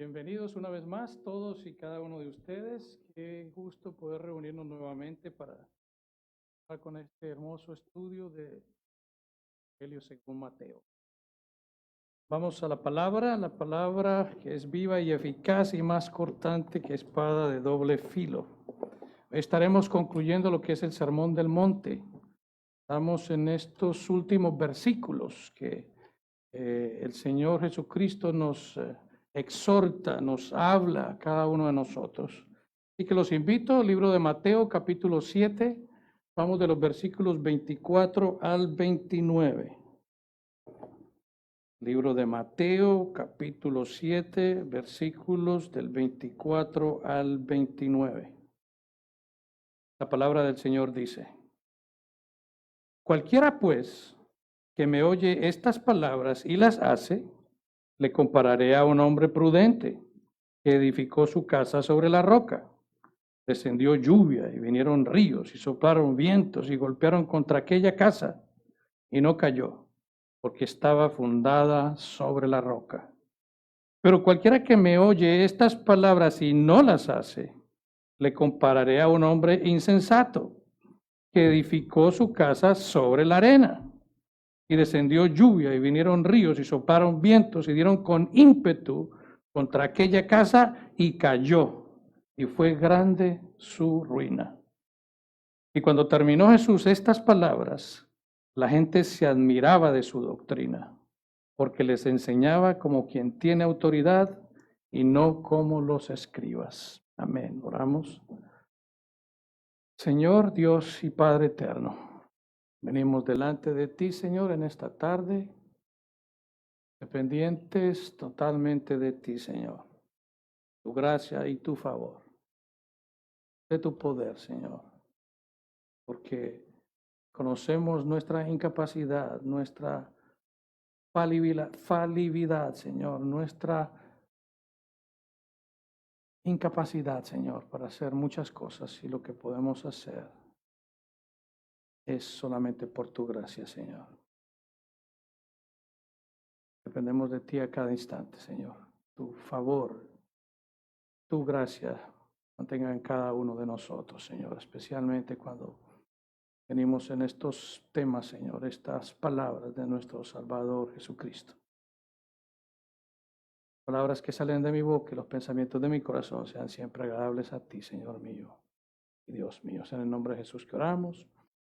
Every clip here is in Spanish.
Bienvenidos una vez más todos y cada uno de ustedes. Qué gusto poder reunirnos nuevamente para estar con este hermoso estudio de Evangelio según Mateo. Vamos a la palabra que es viva y eficaz y más cortante que espada de doble filo. Estaremos concluyendo lo que es el Sermón del Monte. Estamos en estos últimos versículos que el Señor Jesucristo nos exhorta, nos habla a cada uno de nosotros. Así que los invito al libro de Mateo, capítulo 7. Vamos de los versículos 24 al 29. Libro de Mateo, capítulo 7, versículos del 24 al 29. La palabra del Señor dice: Cualquiera pues que me oye estas palabras y las hace, le compararé a un hombre prudente que edificó su casa sobre la roca. Descendió lluvia y vinieron ríos y soplaron vientos y golpearon contra aquella casa y no cayó, porque estaba fundada sobre la roca. Pero cualquiera que me oye estas palabras y no las hace, le compararé a un hombre insensato que edificó su casa sobre la arena. Y descendió lluvia y vinieron ríos y soplaron vientos y dieron con ímpetu contra aquella casa y cayó, y fue grande su ruina. Y cuando terminó Jesús estas palabras, la gente se admiraba de su doctrina, porque les enseñaba como quien tiene autoridad y no como los escribas. Amén. Oramos. Señor Dios y Padre eterno, venimos delante de ti, Señor, en esta tarde, dependientes totalmente de ti, Señor. Tu gracia y tu favor, de tu poder, Señor, porque conocemos nuestra incapacidad, nuestra falibilidad, Señor, nuestra incapacidad, Señor, para hacer muchas cosas, y lo que podemos hacer es solamente por tu gracia, Señor. Dependemos de ti a cada instante, Señor. Tu favor, tu gracia mantenga en cada uno de nosotros, Señor, especialmente cuando venimos en estos temas, Señor, estas palabras de nuestro Salvador Jesucristo. Palabras que salen de mi boca y los pensamientos de mi corazón sean siempre agradables a ti, Señor mío y Dios mío. Es en el nombre de Jesús que oramos.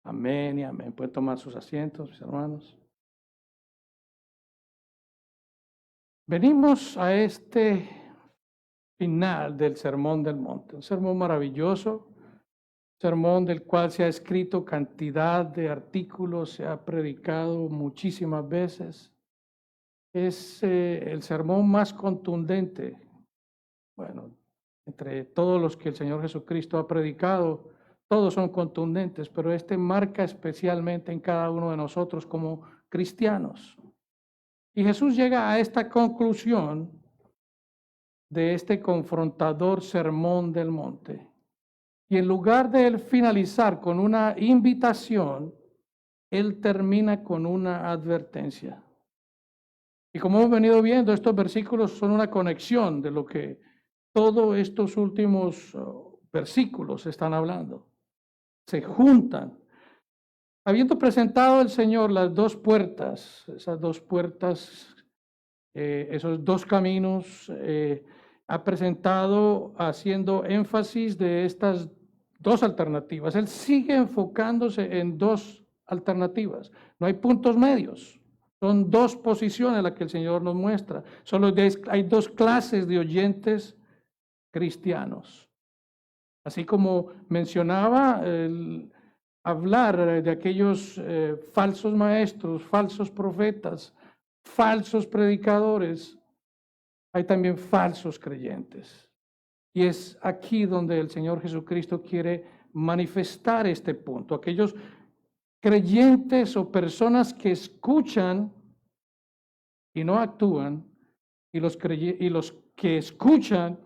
Amén y amén. Pueden tomar sus asientos, mis hermanos. Venimos a este final del Sermón del Monte, un sermón maravilloso, sermón del cual se ha escrito cantidad de artículos, se ha predicado muchísimas veces. Es el sermón más contundente, bueno, entre todos los que el Señor Jesucristo ha predicado, todos son contundentes, pero este marca especialmente en cada uno de nosotros como cristianos. Y Jesús llega a esta conclusión de este confrontador sermón del monte. Y en lugar de él finalizar con una invitación, él termina con una advertencia. Y como hemos venido viendo, estos versículos son una conexión de lo que todos estos últimos versículos están hablando. Se juntan. Habiendo presentado el Señor las dos puertas, esas dos puertas, esos dos caminos, ha presentado haciendo énfasis de estas dos alternativas. Él sigue enfocándose en dos alternativas. No hay puntos medios. Son dos posiciones las que el Señor nos muestra. Hay dos clases de oyentes cristianos. Así como mencionaba, hablar de aquellos falsos maestros, falsos profetas, falsos predicadores, hay también falsos creyentes. Y es aquí donde el Señor Jesucristo quiere manifestar este punto. Aquellos creyentes o personas que escuchan y no actúan, y los que escuchan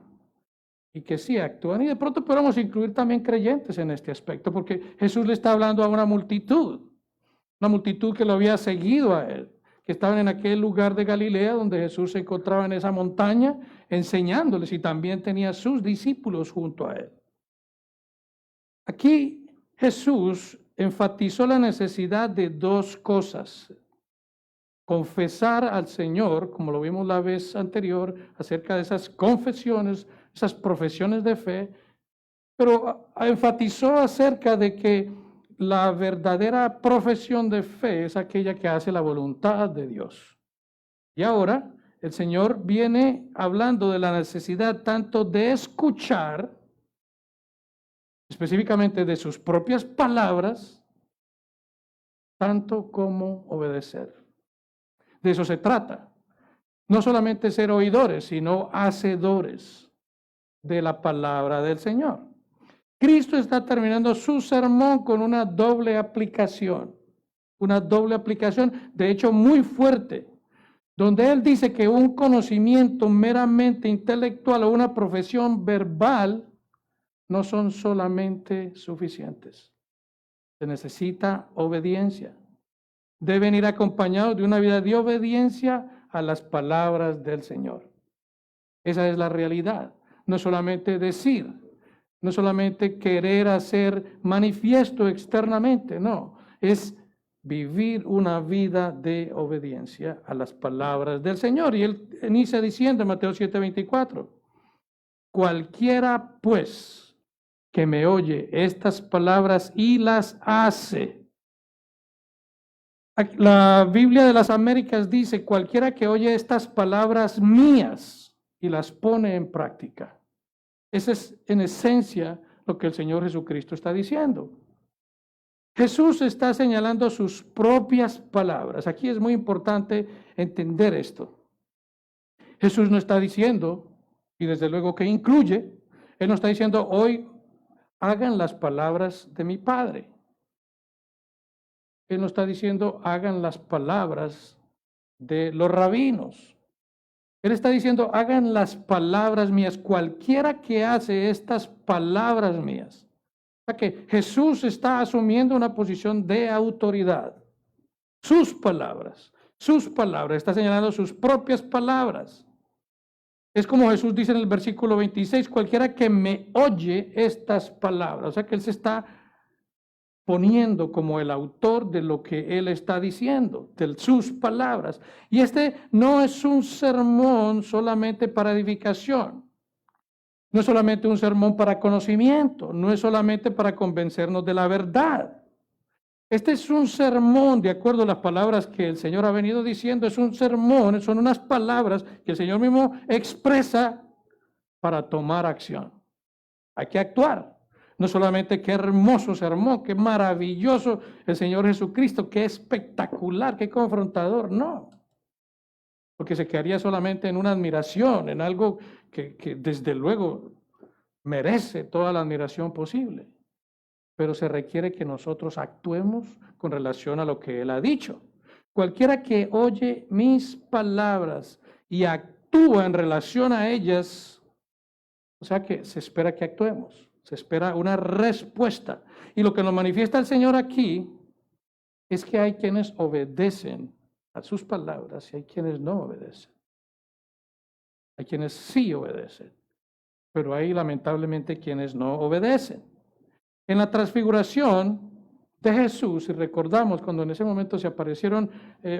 y que sí actúan. Y de pronto podemos incluir también creyentes en este aspecto, porque Jesús le está hablando a una multitud que lo había seguido a él, que estaban en aquel lugar de Galilea donde Jesús se encontraba en esa montaña enseñándoles y también tenía sus discípulos junto a él. Aquí Jesús enfatizó la necesidad de dos cosas. Confesar al Señor, como lo vimos la vez anterior, acerca de esas confesiones, esas profesiones de fe, pero enfatizó acerca de que la verdadera profesión de fe es aquella que hace la voluntad de Dios. Y ahora el Señor viene hablando de la necesidad tanto de escuchar, específicamente de sus propias palabras, tanto como obedecer. De eso se trata. No solamente ser oidores, sino hacedores de la palabra del Señor. Cristo está terminando su sermón con una doble aplicación, de hecho muy fuerte, donde él dice que un conocimiento meramente intelectual o una profesión verbal no son solamente suficientes. Se necesita obediencia. Deben ir acompañados de una vida de obediencia a las palabras del Señor. Esa es la realidad. No solamente decir, no solamente querer hacer manifiesto externamente, no. Es vivir una vida de obediencia a las palabras del Señor. Y él inicia diciendo en Mateo 7:24, cualquiera pues que me oye estas palabras y las hace. La Biblia de las Américas dice, cualquiera que oye estas palabras mías y las pone en práctica. Esa es en esencia lo que el Señor Jesucristo está diciendo. Jesús está señalando sus propias palabras. Aquí es muy importante entender esto. Jesús no está diciendo, y desde luego que incluye, Él no está diciendo, hoy hagan las palabras de mi Padre. Él no está diciendo, hagan las palabras de los rabinos. Él está diciendo, hagan las palabras mías, cualquiera que hace estas palabras mías. O sea que Jesús está asumiendo una posición de autoridad. Sus palabras, está señalando sus propias palabras. Es como Jesús dice en el versículo 26, cualquiera que me oye estas palabras. O sea que Él se está poniendo como el autor de lo que Él está diciendo, de sus palabras. Y este no es un sermón solamente para edificación. No es solamente un sermón para conocimiento, no es solamente para convencernos de la verdad. Este es un sermón, de acuerdo a las palabras que el Señor ha venido diciendo, es un sermón, son unas palabras que el Señor mismo expresa para tomar acción. Hay que actuar. No solamente qué hermoso sermón, qué maravilloso el Señor Jesucristo, qué espectacular, qué confrontador, no. Porque se quedaría solamente en una admiración, en algo que desde luego merece toda la admiración posible. Pero se requiere que nosotros actuemos con relación a lo que Él ha dicho. Cualquiera que oye mis palabras y actúa en relación a ellas, o sea que se espera que actuemos. Se espera una respuesta. Y lo que nos manifiesta el Señor aquí es que hay quienes obedecen a sus palabras y hay quienes no obedecen. Hay quienes sí obedecen, pero hay lamentablemente quienes no obedecen. En la transfiguración de Jesús, y recordamos cuando en ese momento se aparecieron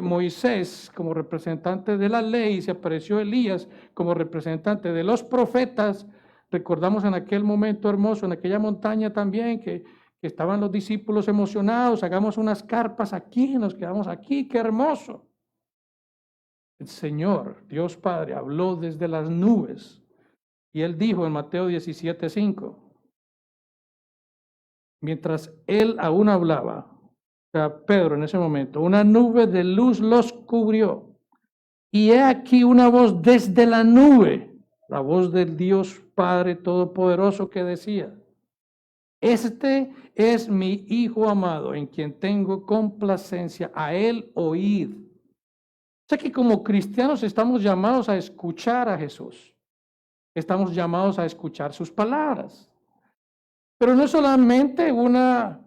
Moisés como representante de la ley, se apareció Elías como representante de los profetas. Recordamos en aquel momento hermoso, en aquella montaña también, que estaban los discípulos emocionados, hagamos unas carpas aquí, nos quedamos aquí, qué hermoso. El Señor, Dios Padre, habló desde las nubes y Él dijo en Mateo 17:5, mientras Él aún hablaba, o sea, Pedro en ese momento, una nube de luz los cubrió y he aquí una voz desde la nube, la voz del Dios Padre Todopoderoso que decía, este es mi Hijo amado en quien tengo complacencia, a Él oíd. O sea que como cristianos estamos llamados a escuchar a Jesús, estamos llamados a escuchar sus palabras, pero no solamente una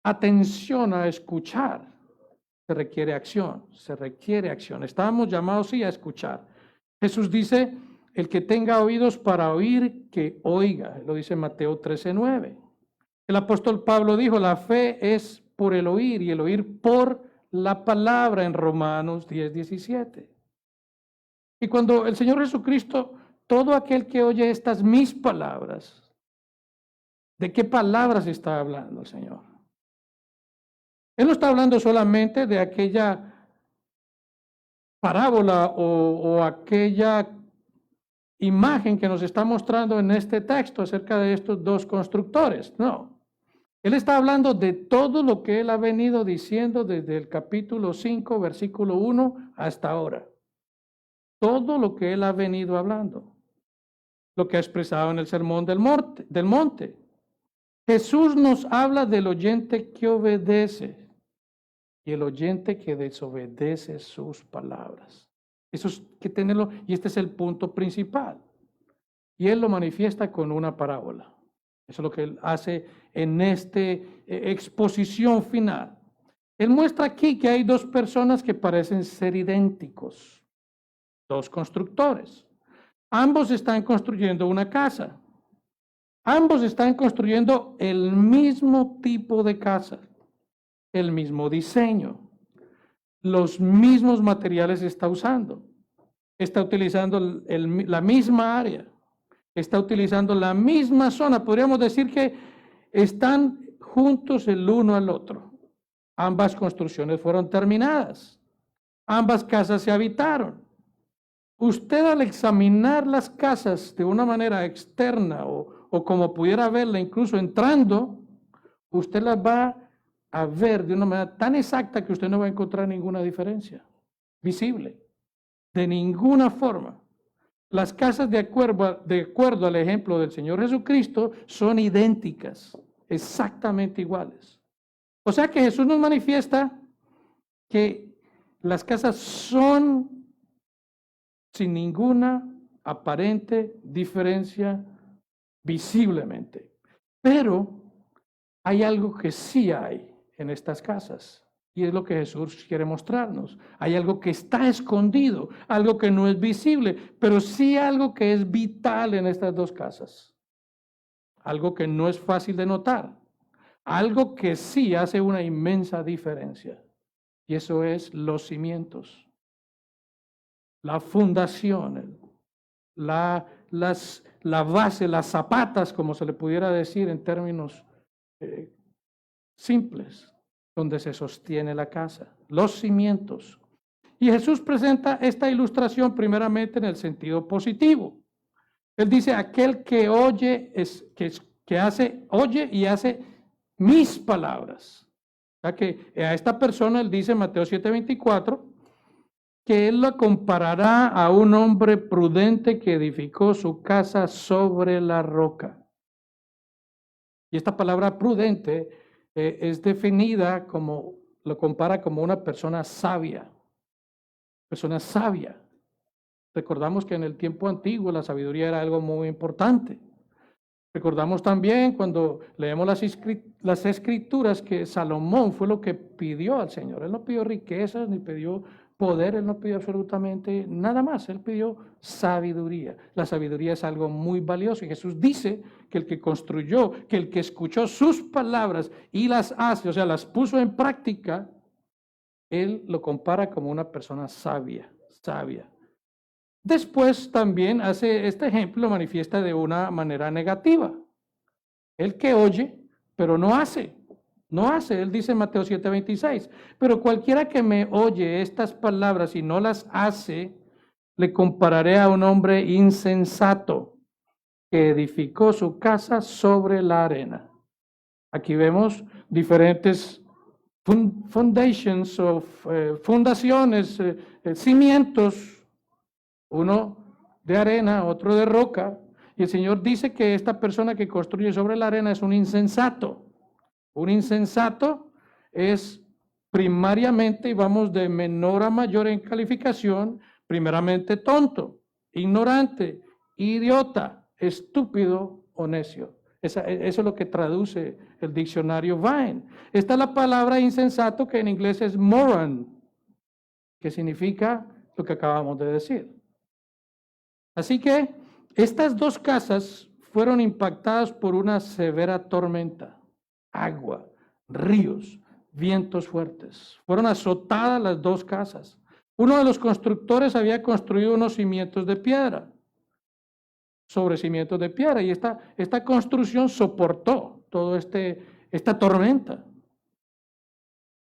atención a escuchar, se requiere acción, se requiere acción. Estamos llamados sí a escuchar. Jesús dice, el que tenga oídos para oír, que oiga. Lo dice Mateo 13:9. El apóstol Pablo dijo, la fe es por el oír y el oír por la palabra en Romanos 10:17. Y cuando el Señor Jesucristo, todo aquel que oye estas mis palabras, ¿de qué palabras está hablando el Señor? Él no está hablando solamente de aquella parábola o aquella imagen que nos está mostrando en este texto acerca de estos dos constructores. No. Él está hablando de todo lo que él ha venido diciendo desde el capítulo 5, versículo 1 hasta ahora. Todo lo que él ha venido hablando. Lo que ha expresado en el Sermón del Monte. Jesús nos habla del oyente que obedece y el oyente que desobedece sus palabras. Eso es que tenerlo, y este es el punto principal. Y él lo manifiesta con una parábola. Eso es lo que él hace en esta exposición final. Él muestra aquí que hay dos personas que parecen ser idénticos, dos constructores. Ambos están construyendo una casa. Ambos están construyendo el mismo tipo de casa, el mismo diseño, los mismos materiales está usando. Está utilizando la misma área, está utilizando la misma zona. Podríamos decir que están juntos el uno al otro. Ambas construcciones fueron terminadas. Ambas casas se habitaron. Usted al examinar las casas de una manera externa o como pudiera verla incluso entrando, usted las va a ver de una manera tan exacta que usted no va a encontrar ninguna diferencia visible. De ninguna forma. Las casas de acuerdo al ejemplo del Señor Jesucristo son idénticas, exactamente iguales. O sea que Jesús nos manifiesta que las casas son sin ninguna aparente diferencia visiblemente. Pero hay algo que sí hay en estas casas. Y es lo que Jesús quiere mostrarnos. Hay algo que está escondido, algo que no es visible, pero sí algo que es vital en estas dos casas. Algo que no es fácil de notar. Algo que sí hace una inmensa diferencia. Y eso es los cimientos. La fundación, la base, las zapatas, como se le pudiera decir en términos simples, donde se sostiene la casa, los cimientos. Y Jesús presenta esta ilustración primeramente en el sentido positivo. Él dice, aquel que oye, oye y hace mis palabras. O sea que a esta persona, él dice en Mateo 7:24, que él la comparará a un hombre prudente que edificó su casa sobre la roca. Y esta palabra prudente es definida como, lo compara como una persona sabia. Persona sabia. Recordamos que en el tiempo antiguo la sabiduría era algo muy importante. Recordamos también cuando leemos las escrituras que Salomón fue lo que pidió al Señor. Él no pidió riquezas ni pidió poder, él no pidió absolutamente nada más, él pidió sabiduría. La sabiduría es algo muy valioso y Jesús dice que el que construyó, que el que escuchó sus palabras y las hace, o sea, las puso en práctica, él lo compara como una persona sabia. Después también hace este ejemplo, lo manifiesta de una manera negativa. El que oye, pero no hace. No hace, él dice en Mateo 7:26, pero cualquiera que me oye estas palabras y no las hace, le compararé a un hombre insensato que edificó su casa sobre la arena. Aquí vemos diferentes fundaciones, cimientos, uno de arena, otro de roca, y el Señor dice que esta persona que construye sobre la arena es un insensato. Un insensato es primariamente, y vamos de menor a mayor en calificación, primeramente tonto, ignorante, idiota, estúpido o necio. Eso es lo que traduce el diccionario Vine. Esta es la palabra insensato, que en inglés es moron, que significa lo que acabamos de decir. Así que estas dos casas fueron impactadas por una severa tormenta, agua, ríos, vientos fuertes. Fueron azotadas las dos casas. Uno de los constructores había construido unos cimientos de piedra, sobre cimientos de piedra, y esta construcción soportó toda esta tormenta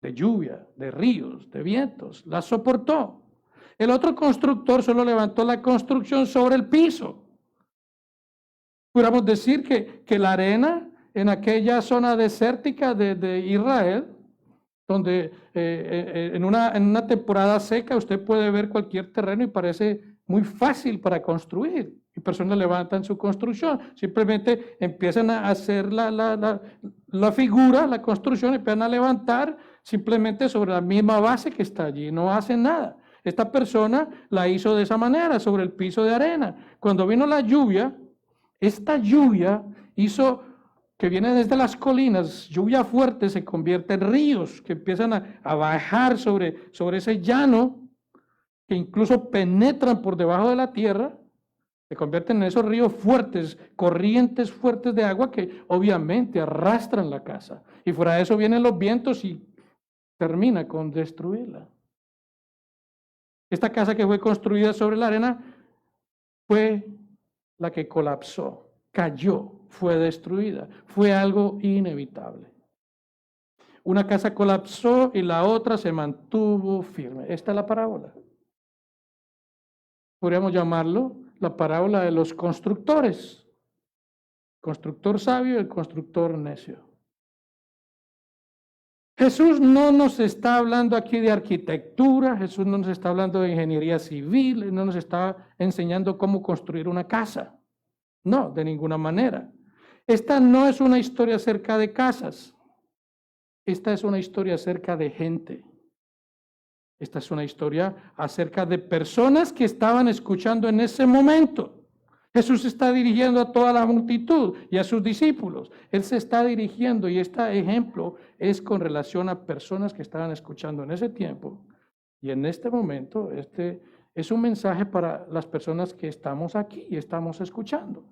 de lluvia, de ríos, de vientos, la soportó. El otro constructor solo levantó la construcción sobre el piso. Pudiéramos decir que la arena en aquella zona desértica de Israel, donde en una temporada seca usted puede ver cualquier terreno y parece muy fácil para construir. Y personas levantan su construcción, simplemente empiezan a hacer la figura, la construcción, empiezan a levantar simplemente sobre la misma base que está allí, no hacen nada. Esta persona la hizo de esa manera, sobre el piso de arena. Cuando vino la lluvia, esta lluvia hizo que viene desde las colinas, lluvia fuerte, se convierte en ríos que empiezan a bajar sobre ese llano, que incluso penetran por debajo de la tierra, se convierten en esos ríos fuertes, corrientes fuertes de agua que obviamente arrastran la casa. Y fuera de eso vienen los vientos y termina con destruirla. Esta casa que fue construida sobre la arena fue la que colapsó, cayó, fue destruida. Fue algo inevitable. Una casa colapsó y la otra se mantuvo firme. Esta es la parábola. Podríamos llamarlo la parábola de los constructores. Constructor sabio y el constructor necio. Jesús no nos está hablando aquí de arquitectura, Jesús no nos está hablando de ingeniería civil, no nos está enseñando cómo construir una casa. No, de ninguna manera. Esta no es una historia acerca de casas. Esta es una historia acerca de gente. Esta es una historia acerca de personas que estaban escuchando en ese momento. Jesús se está dirigiendo a toda la multitud y a sus discípulos. Él se está dirigiendo, y este ejemplo es con relación a personas que estaban escuchando en ese tiempo. Y en este momento, este es un mensaje para las personas que estamos aquí y estamos escuchando.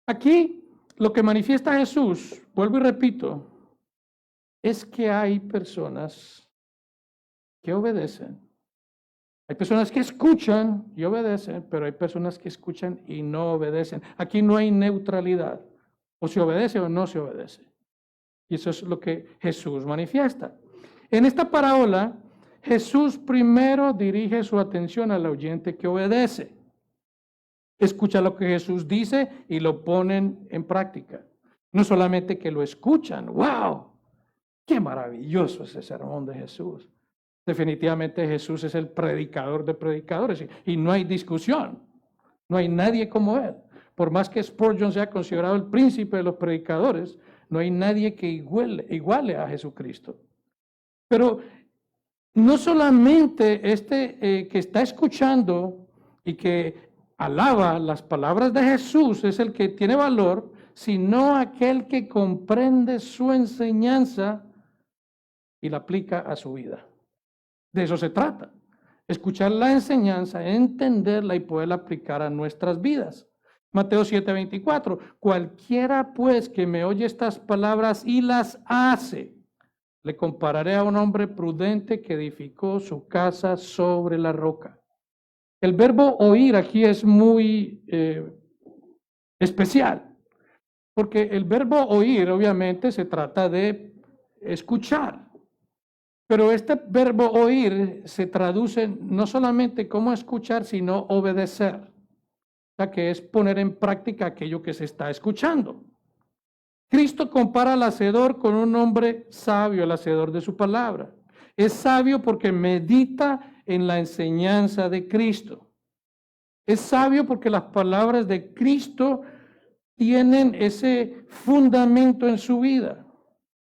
Aquí lo que manifiesta Jesús, vuelvo y repito, es que hay personas que obedecen. Hay personas que escuchan y obedecen, pero hay personas que escuchan y no obedecen. Aquí no hay neutralidad. O se obedece o no se obedece. Y eso es lo que Jesús manifiesta. En esta parábola, Jesús primero dirige su atención al oyente que obedece. Escucha lo que Jesús dice y lo ponen en práctica. No solamente que lo escuchan. ¡Wow! ¡Qué maravilloso ese sermón de Jesús! Definitivamente Jesús es el predicador de predicadores y no hay discusión. No hay nadie como él. Por más que Spurgeon sea considerado el príncipe de los predicadores, no hay nadie que iguale a Jesucristo. Pero no solamente que está escuchando y que alaba las palabras de Jesús es el que tiene valor, sino aquel que comprende su enseñanza y la aplica a su vida. De eso se trata. Escuchar la enseñanza, entenderla y poderla aplicar a nuestras vidas. Mateo 7:24. Cualquiera pues que me oye estas palabras y las hace, le compararé a un hombre prudente que edificó su casa sobre la roca. El verbo oír aquí es muy especial, porque el verbo oír obviamente se trata de escuchar. Pero este verbo oír se traduce no solamente como escuchar, sino obedecer. O sea, que es poner en práctica aquello que se está escuchando. Cristo compara al hacedor con un hombre sabio, el hacedor de su palabra. Es sabio porque medita en la enseñanza de Cristo. Es sabio porque las palabras de Cristo tienen ese fundamento en su vida.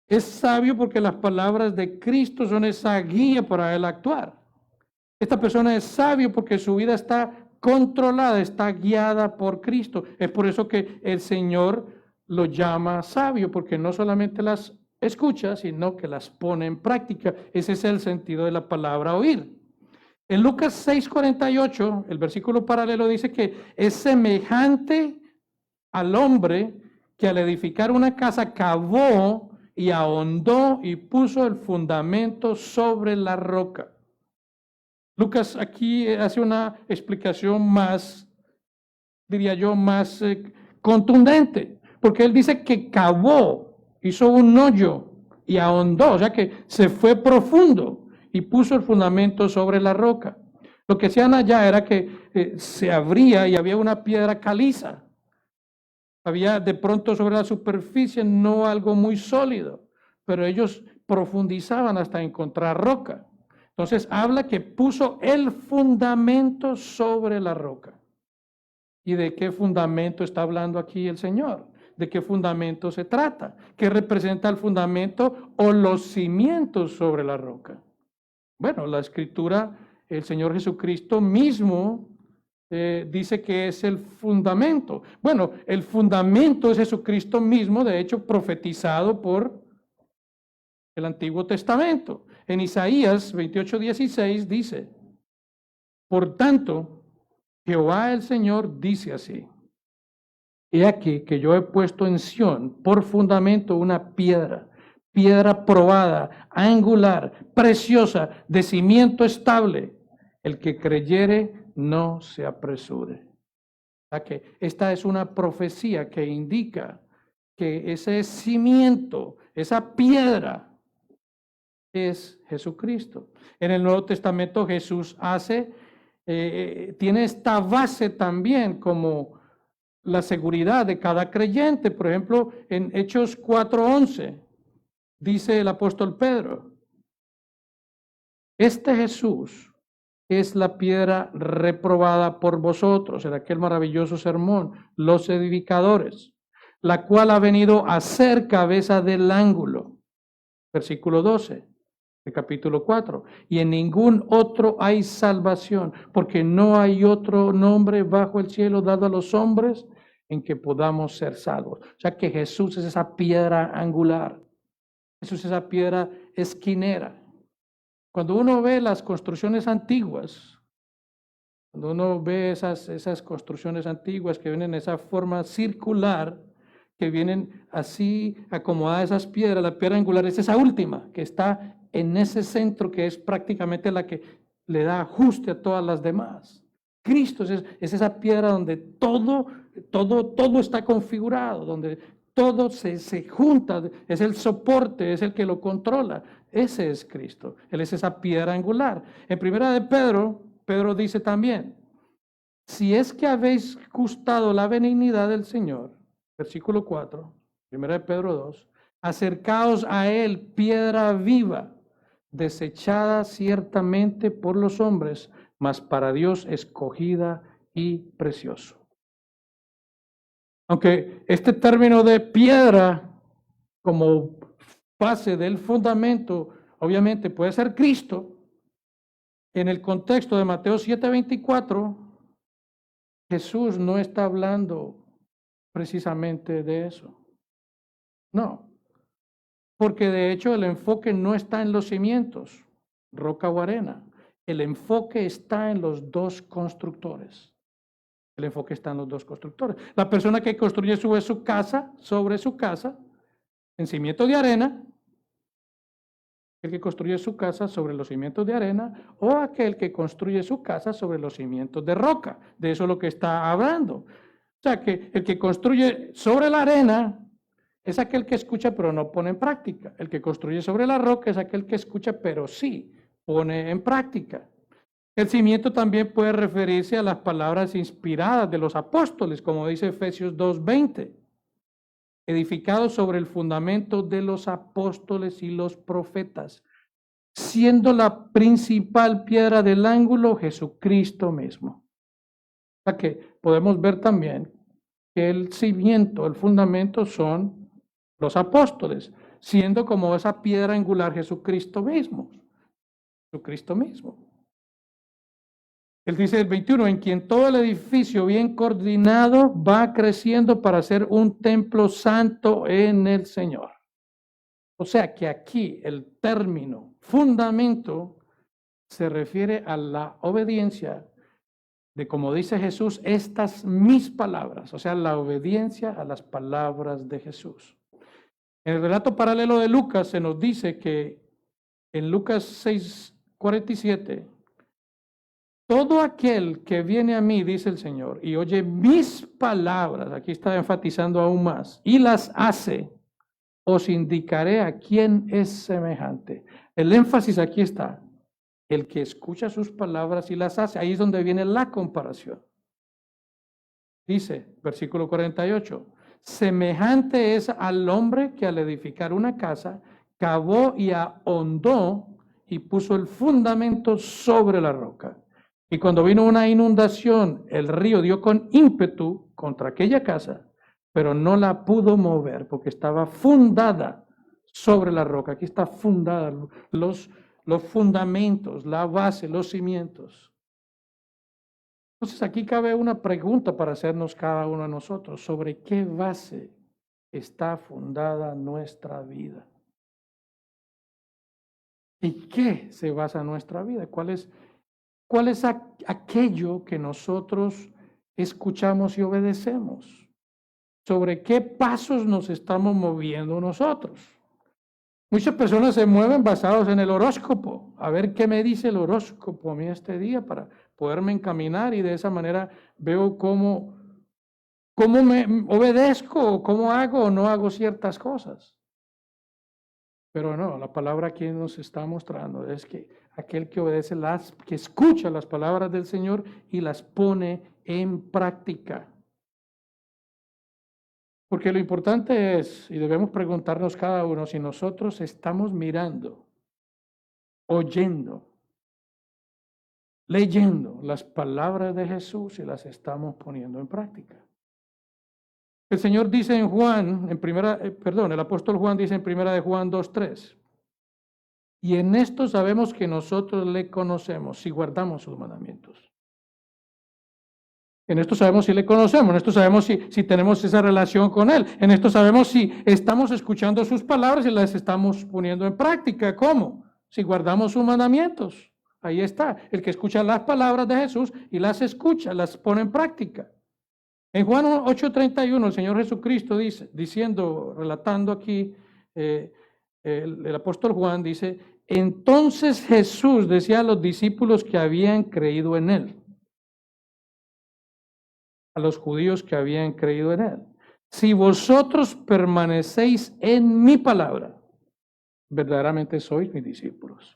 Es sabio porque las palabras de Cristo son esa guía para él actuar. Esta persona es sabio porque su vida está controlada, está guiada por Cristo. Es por eso que el Señor lo llama sabio, porque no solamente las escucha, sino que las pone en práctica. Ese es el sentido de la palabra oír. En Lucas 6:48, el versículo paralelo dice que es semejante al hombre que al edificar una casa cavó y ahondó y puso el fundamento sobre la roca. Lucas aquí hace una explicación más, diría yo, más contundente, porque él dice que cavó, hizo un hoyo y ahondó, o sea que se fue profundo y puso el fundamento sobre la roca. Lo que hacían allá era que se abría y había una piedra caliza. Había de pronto sobre la superficie no algo muy sólido, pero ellos profundizaban hasta encontrar roca. Entonces habla que puso el fundamento sobre la roca. ¿Y de qué fundamento está hablando aquí el Señor? ¿De qué fundamento se trata? ¿Qué representa el fundamento o los cimientos sobre la roca? Bueno, la Escritura, el Señor Jesucristo mismo dice que es el fundamento. Bueno, el fundamento es Jesucristo mismo, de hecho, profetizado por el Antiguo Testamento. En Isaías 28:16 dice, por tanto, Jehová el Señor dice así, he aquí que yo he puesto en Sión por fundamento una piedra, piedra probada, angular, preciosa, de cimiento estable. El que creyere no se apresure. O sea que esta es una profecía que indica que ese cimiento, esa piedra, es Jesucristo. En el Nuevo Testamento Jesús tiene esta base también como la seguridad de cada creyente. Por ejemplo, en Hechos 4:11, dice el apóstol Pedro, este Jesús es la piedra reprobada por vosotros, en aquel maravilloso sermón, los edificadores, la cual ha venido a ser cabeza del ángulo. Versículo 12. El capítulo 4, y en ningún otro hay salvación, porque no hay otro nombre bajo el cielo dado a los hombres en que podamos ser salvos. O sea que Jesús es esa piedra angular, Jesús es esa piedra esquinera. Cuando uno ve las construcciones antiguas, cuando uno ve esas construcciones antiguas que vienen en esa forma circular, que vienen así acomodadas esas piedras, la piedra angular es esa última que está en ese centro que es prácticamente la que le da ajuste a todas las demás. Cristo es esa piedra donde todo está configurado, donde todo se junta, es el soporte, es el que lo controla. Ese es Cristo, Él es esa piedra angular. En primera de Pedro, Pedro dice también, si es que habéis gustado la benignidad del Señor, versículo 4, primera de Pedro 2, acercaos a Él, piedra viva, desechada ciertamente por los hombres, mas para Dios escogida y precioso. Aunque este término de piedra como base del fundamento, obviamente puede ser Cristo, en el contexto de Mateo 7:24, Jesús no está hablando precisamente de eso. No, porque de hecho el enfoque no está en los cimientos, roca o arena. El enfoque está en los dos constructores. El enfoque está en los dos constructores. La persona que construye sobre su casa, en cimientos de arena, el que construye su casa sobre los cimientos de arena, o aquel que construye su casa sobre los cimientos de roca. De eso es lo que está hablando. O sea, que el que construye sobre la arena es aquel que escucha pero no pone en práctica. El que construye sobre la roca es aquel que escucha pero sí pone en práctica. El cimiento también puede referirse a las palabras inspiradas de los apóstoles, como dice Efesios 2:20, edificados sobre el fundamento de los apóstoles y los profetas, siendo la principal piedra del ángulo Jesucristo mismo. O sea que podemos ver también que el cimiento, el fundamento son los apóstoles, siendo como esa piedra angular Jesucristo mismo. Jesucristo mismo. Él dice el 21, en quien todo el edificio bien coordinado va creciendo para ser un templo santo en el Señor. O sea que aquí el término fundamento se refiere a la obediencia de, como dice Jesús, estas mis palabras, o sea, la obediencia a las palabras de Jesús. En el relato paralelo de Lucas se nos dice que en Lucas 6:47, todo aquel que viene a mí, dice el Señor, y oye mis palabras, aquí está enfatizando aún más, y las hace, os indicaré a quién es semejante. El énfasis aquí está, el que escucha sus palabras y las hace, ahí es donde viene la comparación. Dice, versículo 48, semejante es al hombre que al edificar una casa, cavó y ahondó y puso el fundamento sobre la roca. Y cuando vino una inundación, el río dio con ímpetu contra aquella casa, pero no la pudo mover porque estaba fundada sobre la roca. Aquí está fundada los fundamentos, la base, los cimientos. Entonces aquí cabe una pregunta para hacernos cada uno de nosotros. ¿Sobre qué base está fundada nuestra vida? ¿Y qué se basa nuestra vida? ¿Cuál es aquello que nosotros escuchamos y obedecemos? ¿Sobre qué pasos nos estamos moviendo nosotros? Muchas personas se mueven basados en el horóscopo. A ver qué me dice el horóscopo a mí este día para poderme encaminar y de esa manera veo cómo me obedezco, cómo hago o no hago ciertas cosas. Pero no, la palabra aquí nos está mostrando es que aquel que obedece que escucha las palabras del Señor y las pone en práctica. Porque lo importante es, y debemos preguntarnos cada uno, si nosotros estamos mirando, oyendo, leyendo las palabras de Jesús y las estamos poniendo en práctica. El Señor dice en Juan, el apóstol Juan dice en 1 de Juan 2:3, y en esto sabemos que nosotros le conocemos si guardamos sus mandamientos. En esto sabemos si le conocemos, en esto sabemos si tenemos esa relación con Él, en esto sabemos si estamos escuchando sus palabras y las estamos poniendo en práctica. ¿Cómo? Si guardamos sus mandamientos. Ahí está, el que escucha las palabras de Jesús y las escucha, las pone en práctica. En Juan 8:31 el Señor Jesucristo dice, relatando aquí, el apóstol Juan dice, entonces Jesús decía a los discípulos que habían creído en Él, a los judíos que habían creído en Él, si vosotros permanecéis en mi palabra, verdaderamente sois mis discípulos.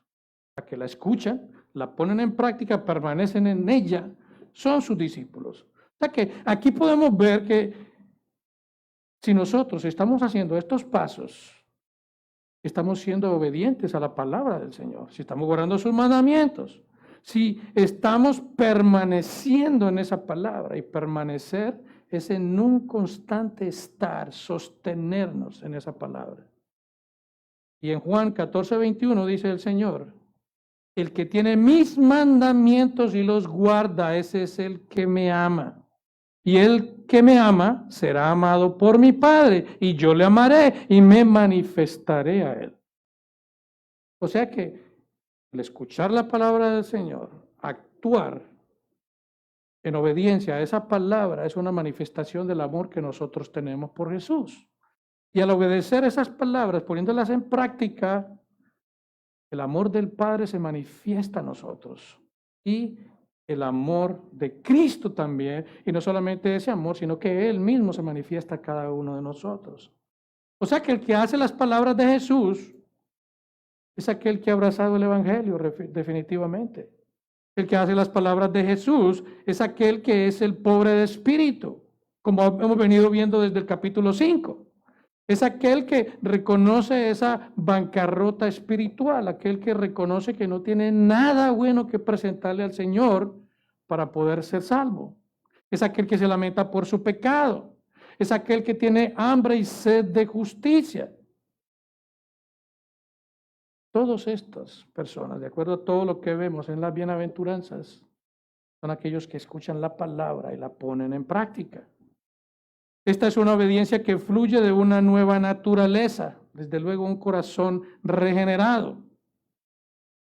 A que la escuchan, la ponen en práctica, permanecen en ella, son sus discípulos. O sea que aquí podemos ver que si nosotros estamos haciendo estos pasos, estamos siendo obedientes a la palabra del Señor, si estamos guardando sus mandamientos, si estamos permaneciendo en esa palabra, y permanecer es en un constante estar, sostenernos en esa palabra. Y en Juan 14:21 dice el Señor, el que tiene mis mandamientos y los guarda, ese es el que me ama. Y el que me ama será amado por mi Padre, y yo le amaré y me manifestaré a él. O sea que al escuchar la palabra del Señor, actuar en obediencia a esa palabra es una manifestación del amor que nosotros tenemos por Jesús. Y al obedecer esas palabras, poniéndolas en práctica, el amor del Padre se manifiesta a nosotros. Y el amor de Cristo también, y no solamente ese amor, sino que Él mismo se manifiesta a cada uno de nosotros. O sea que el que hace las palabras de Jesús es aquel que ha abrazado el Evangelio definitivamente. El que hace las palabras de Jesús es aquel que es el pobre de espíritu, como hemos venido viendo desde el capítulo 5. Es aquel que reconoce esa bancarrota espiritual, aquel que reconoce que no tiene nada bueno que presentarle al Señor para poder ser salvo. Es aquel que se lamenta por su pecado. Es aquel que tiene hambre y sed de justicia. Todas estas personas, de acuerdo a todo lo que vemos en las bienaventuranzas, son aquellos que escuchan la palabra y la ponen en práctica. Esta es una obediencia que fluye de una nueva naturaleza, desde luego un corazón regenerado.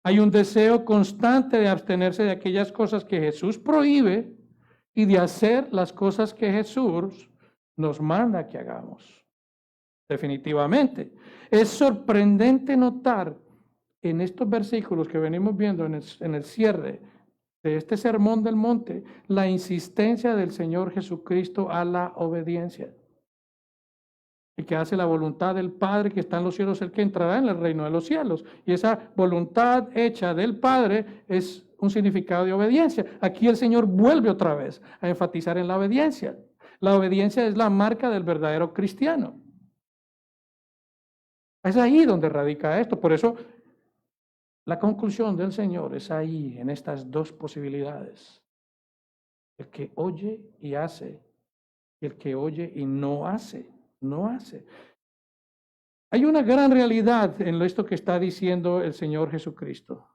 Hay un deseo constante de abstenerse de aquellas cosas que Jesús prohíbe y de hacer las cosas que Jesús nos manda que hagamos. Definitivamente. Es sorprendente notar en estos versículos que venimos viendo en el cierre de este sermón del monte, la insistencia del Señor Jesucristo a la obediencia. Y que hace la voluntad del Padre que está en los cielos, el que entrará en el reino de los cielos. Y esa voluntad hecha del Padre es un significado de obediencia. Aquí el Señor vuelve otra vez a enfatizar en la obediencia. La obediencia es la marca del verdadero cristiano. Es ahí donde radica esto. Por eso la conclusión del Señor es ahí, en estas dos posibilidades. El que oye y hace, y el que oye y no hace, no hace. Hay una gran realidad en esto que está diciendo el Señor Jesucristo,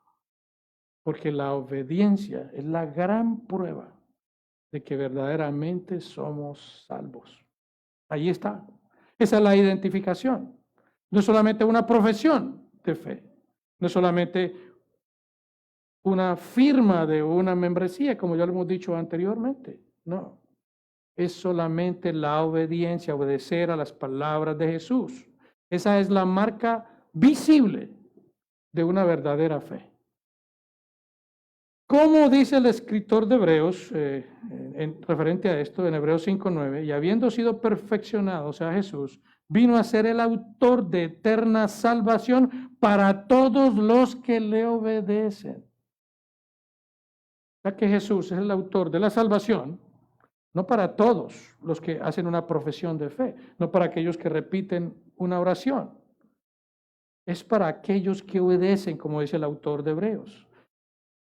porque la obediencia es la gran prueba de que verdaderamente somos salvos. Ahí está. Esa es la identificación. No es solamente una profesión de fe, no es solamente una firma de una membresía, como ya lo hemos dicho anteriormente. No, es solamente la obediencia, obedecer a las palabras de Jesús. Esa es la marca visible de una verdadera fe. Como dice el escritor de Hebreos, referente a esto, en Hebreos 5:9, y habiendo sido perfeccionado, o sea, Jesús, vino a ser el autor de eterna salvación para todos los que le obedecen. O sea que Jesús es el autor de la salvación, no para todos los que hacen una profesión de fe, no para aquellos que repiten una oración. Es para aquellos que obedecen, como dice el autor de Hebreos.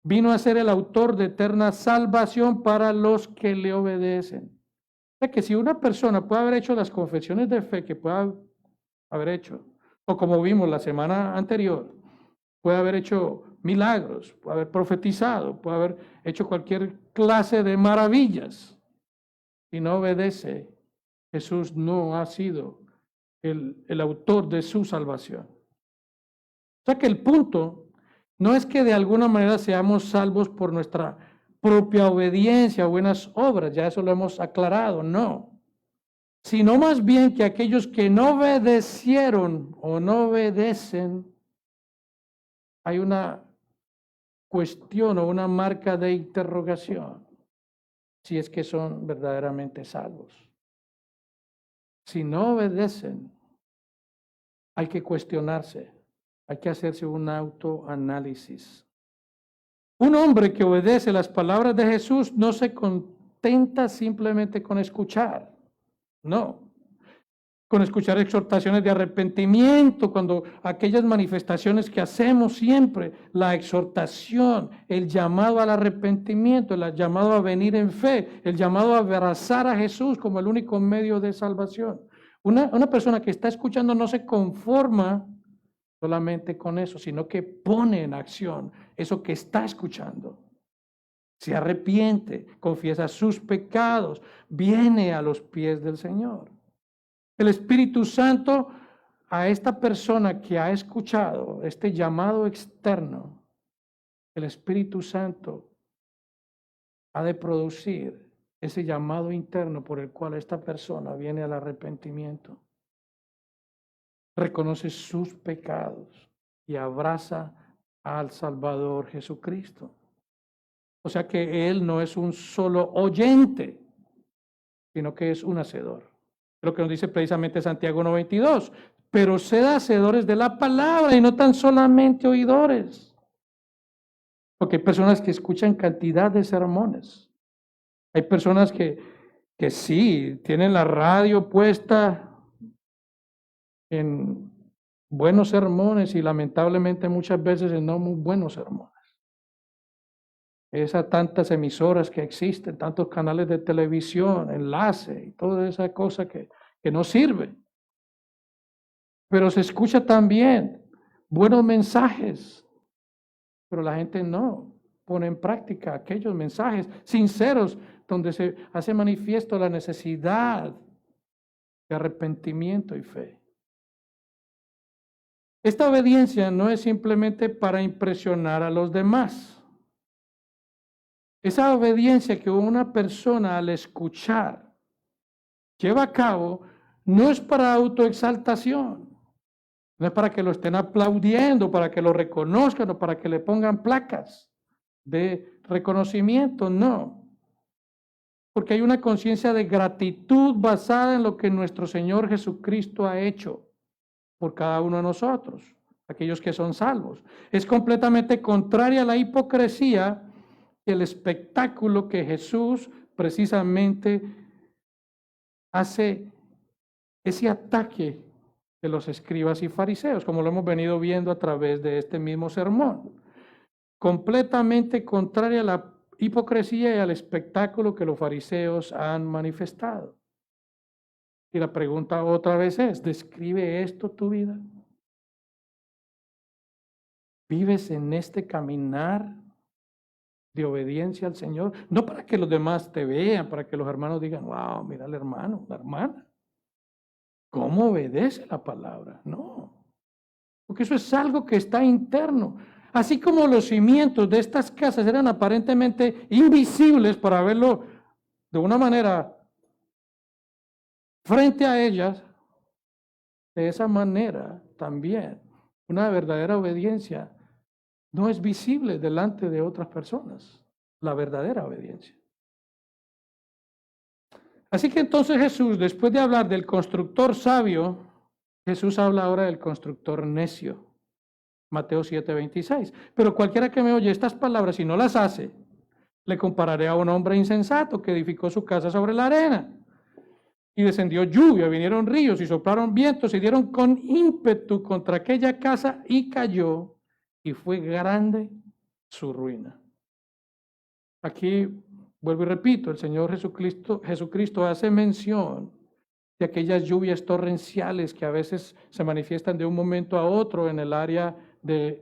Vino a ser el autor de eterna salvación para los que le obedecen. O sea que si una persona puede haber hecho las confesiones de fe que pueda haber hecho, o como vimos la semana anterior, puede haber hecho milagros, puede haber profetizado, puede haber hecho cualquier clase de maravillas, y no obedece, Jesús no ha sido el autor de su salvación. O sea que el punto no es que de alguna manera seamos salvos por nuestra propia obediencia o buenas obras, ya eso lo hemos aclarado, no. Sino más bien que aquellos que no obedecieron o no obedecen, hay una cuestión o una marca de interrogación, si es que son verdaderamente salvos. Si no obedecen, hay que cuestionarse, hay que hacerse un autoanálisis. Un hombre que obedece las palabras de Jesús no se contenta simplemente con escuchar, no. Con escuchar exhortaciones de arrepentimiento, cuando aquellas manifestaciones que hacemos siempre, la exhortación, el llamado al arrepentimiento, el llamado a venir en fe, el llamado a abrazar a Jesús como el único medio de salvación. Una persona que está escuchando no se conforma solamente con eso, sino que pone en acción eso que está escuchando. Se arrepiente, confiesa sus pecados, viene a los pies del Señor. El Espíritu Santo a esta persona que ha escuchado este llamado externo, el Espíritu Santo ha de producir ese llamado interno por el cual esta persona viene al arrepentimiento, reconoce sus pecados y abraza al Salvador Jesucristo. O sea que Él no es un solo oyente, sino que es un hacedor. Lo que nos dice precisamente Santiago 1:22. Pero sed hacedores de la palabra y no tan solamente oidores. Porque hay personas que escuchan cantidad de sermones. Hay personas que sí, tienen la radio puesta en buenos sermones y lamentablemente muchas veces en no muy buenos sermones. Esas tantas emisoras que existen, tantos canales de televisión, enlace y toda esa cosa que no sirve. Pero se escucha también buenos mensajes, pero la gente no pone en práctica aquellos mensajes sinceros donde se hace manifiesto la necesidad de arrepentimiento y fe. Esta obediencia no es simplemente para impresionar a los demás. Esa obediencia que una persona al escuchar lleva a cabo no es para autoexaltación, no es para que lo estén aplaudiendo, para que lo reconozcan o para que le pongan placas de reconocimiento, no. Porque hay una conciencia de gratitud basada en lo que nuestro Señor Jesucristo ha hecho por cada uno de nosotros, aquellos que son salvos. Es completamente contraria a la hipocresía y el espectáculo que Jesús precisamente hace ese ataque de los escribas y fariseos, como lo hemos venido viendo a través de este mismo sermón. Completamente contraria a la hipocresía y al espectáculo que los fariseos han manifestado. Y la pregunta otra vez es, ¿describe esto tu vida? ¿Vives en este caminar de obediencia al Señor? No para que los demás te vean, para que los hermanos digan, wow, mira el hermano, la hermana. ¿Cómo obedece la palabra? No, porque eso es algo que está interno. Así como los cimientos de estas casas eran aparentemente invisibles para verlo de una manera frente a ellas, de esa manera también una verdadera obediencia no es visible delante de otras personas, la verdadera obediencia. Así que entonces Jesús, después de hablar del constructor sabio, Jesús habla ahora del constructor necio. Mateo 7:26. Pero cualquiera que me oye estas palabras y no las hace, le compararé a un hombre insensato que edificó su casa sobre la arena. Y descendió lluvia, vinieron ríos y soplaron vientos y dieron con ímpetu contra aquella casa y cayó, y fue grande su ruina. Aquí vuelvo y repito, el Señor Jesucristo hace mención de aquellas lluvias torrenciales que a veces se manifiestan de un momento a otro en el área del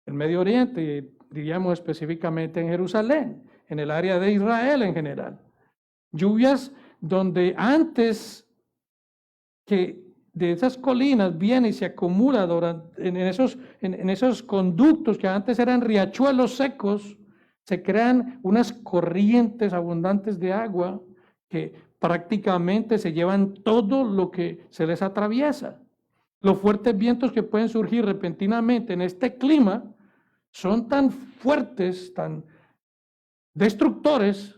Medio Oriente, diríamos específicamente en Jerusalén, en el área de Israel en general. Lluvias donde antes que de esas colinas viene y se acumula en esos conductos que antes eran riachuelos secos, se crean unas corrientes abundantes de agua que prácticamente se llevan todo lo que se les atraviesa. Los fuertes vientos que pueden surgir repentinamente en este clima son tan fuertes, tan destructores,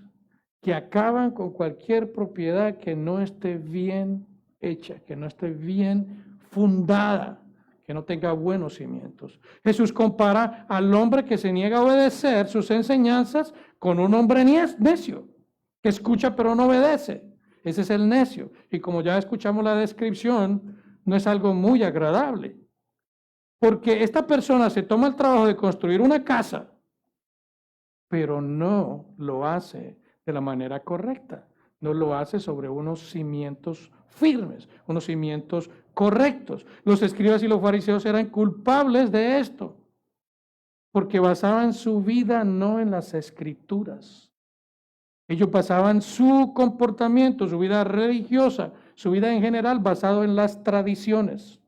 que acaban con cualquier propiedad que no esté bien hecha, que no esté bien fundada, que no tenga buenos cimientos. Jesús compara al hombre que se niega a obedecer sus enseñanzas con un hombre necio, que escucha pero no obedece. Ese es el necio. Y como ya escuchamos la descripción, no es algo muy agradable. Porque esta persona se toma el trabajo de construir una casa, pero no lo hace de la manera correcta. No lo hace sobre unos cimientos firmes, unos cimientos correctos. Los escribas y los fariseos eran culpables de esto, porque basaban su vida no en las escrituras. Ellos basaban su comportamiento, su vida religiosa, su vida en general, basado en las tradiciones.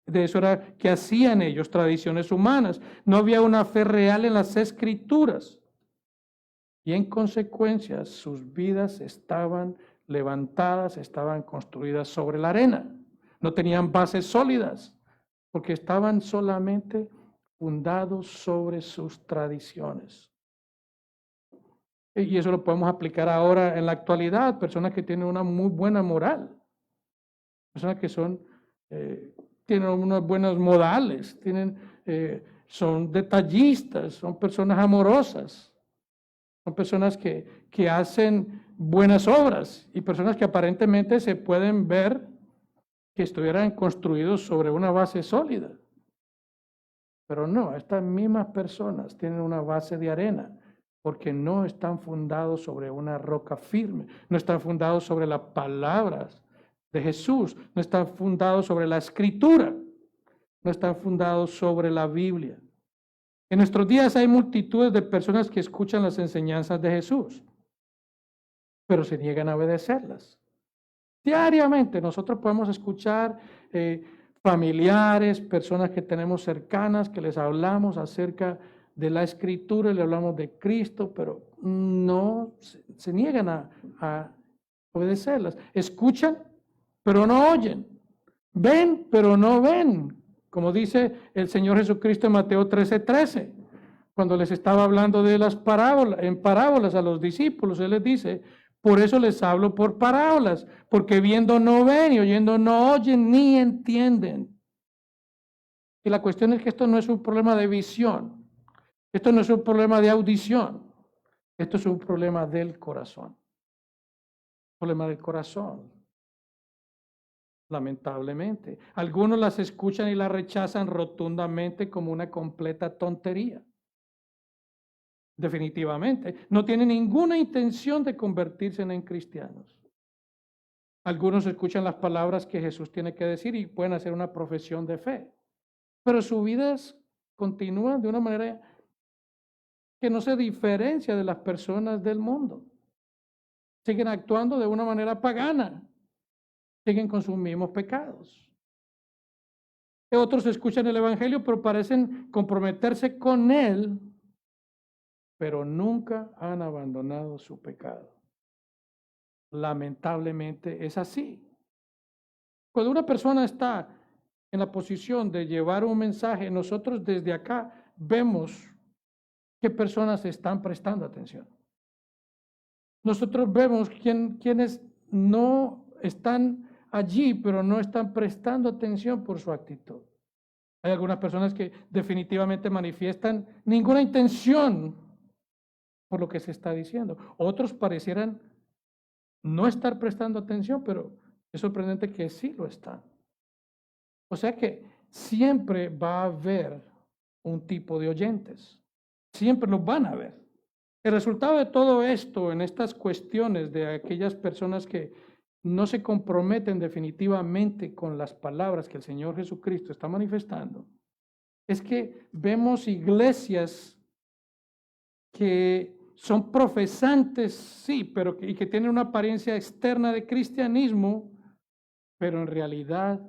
De eso era que hacían ellos, tradiciones humanas. No había una fe real en las escrituras. Y en consecuencia, sus vidas estaban levantadas, estaban construidas sobre la arena. No tenían bases sólidas, porque estaban solamente fundados sobre sus tradiciones. Y eso lo podemos aplicar ahora en la actualidad, personas que tienen una muy buena moral, personas que tienen unos buenos modales, son detallistas, son personas amorosas, son personas que hacen buenas obras y personas que aparentemente se pueden ver que estuvieran construidos sobre una base sólida. Pero no, estas mismas personas tienen una base de arena, porque no están fundados sobre una roca firme, no están fundados sobre las palabras de Jesús, no están fundados sobre la Escritura, no están fundados sobre la Biblia. En nuestros días hay multitudes de personas que escuchan las enseñanzas de Jesús, pero se niegan a obedecerlas. Diariamente nosotros podemos escuchar familiares, personas que tenemos cercanas, que les hablamos acerca de la Escritura y le hablamos de Cristo, pero no se niegan a obedecerlas. Escuchan, pero no oyen. Ven, pero no ven. Como dice el Señor Jesucristo en Mateo 13:13, cuando les estaba hablando de las parábolas, en parábolas a los discípulos, Él les dice: por eso les hablo por parábolas, porque viendo no ven y oyendo no oyen ni entienden. Y la cuestión es que esto no es un problema de visión, esto no es un problema de audición, esto es un problema del corazón. Problema del corazón, lamentablemente. Algunos las escuchan y las rechazan rotundamente como una completa tontería. Definitivamente. No tienen ninguna intención de convertirse en cristianos. Algunos escuchan las palabras que Jesús tiene que decir y pueden hacer una profesión de fe, pero sus vidas continúan de una manera que no se diferencia de las personas del mundo. Siguen actuando de una manera pagana, siguen con sus mismos pecados. Otros escuchan el Evangelio, pero parecen comprometerse con él, pero nunca han abandonado su pecado. Lamentablemente es así. Cuando una persona está en la posición de llevar un mensaje, nosotros desde acá vemos qué personas están prestando atención. Nosotros vemos quienes no están allí, pero no están prestando atención por su actitud. Hay algunas personas que definitivamente manifiestan ninguna intención por lo que se está diciendo. Otros parecieran no estar prestando atención, pero es sorprendente que sí lo están. O sea que siempre va a haber un tipo de oyentes. Siempre los van a ver. El resultado de todo esto, en estas cuestiones de aquellas personas que no se comprometen definitivamente con las palabras que el Señor Jesucristo está manifestando, es que vemos iglesias que son profesantes, sí, pero y que tienen una apariencia externa de cristianismo, pero en realidad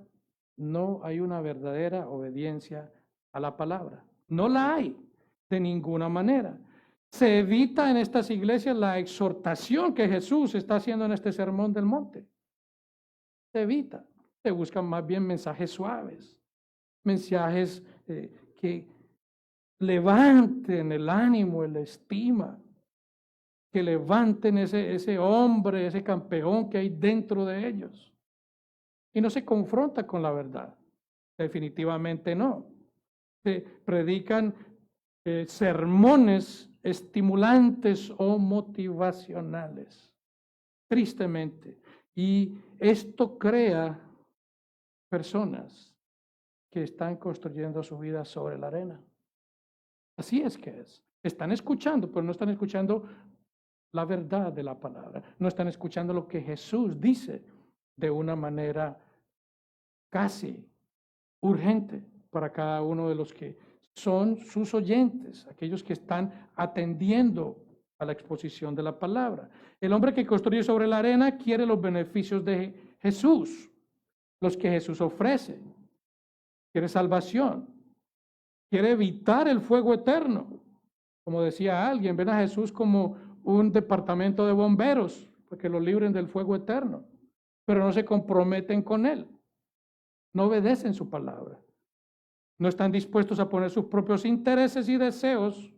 no hay una verdadera obediencia a la palabra. No la hay de ninguna manera. Se evita en estas iglesias la exhortación que Jesús está haciendo en este sermón del monte. Se evita. Se buscan más bien mensajes suaves, mensajes que levanten el ánimo, la estima, que levanten ese hombre, ese campeón que hay dentro de ellos. Y no se confronta con la verdad. Definitivamente no. Se predican sermones estimulantes o motivacionales, tristemente. Y esto crea personas que están construyendo su vida sobre la arena. Así es que es. Están escuchando, pero no están escuchando la verdad de la palabra. No están escuchando lo que Jesús dice de una manera casi urgente para cada uno de los que son sus oyentes, aquellos que están atendiendo a la exposición de la palabra. El hombre que construye sobre la arena quiere los beneficios de Jesús, los que Jesús ofrece. Quiere salvación, quiere evitar el fuego eterno. Como decía alguien, ven a Jesús como un departamento de bomberos, porque lo libren del fuego eterno, pero no se comprometen con él, no obedecen su palabra. No están dispuestos a poner sus propios intereses y deseos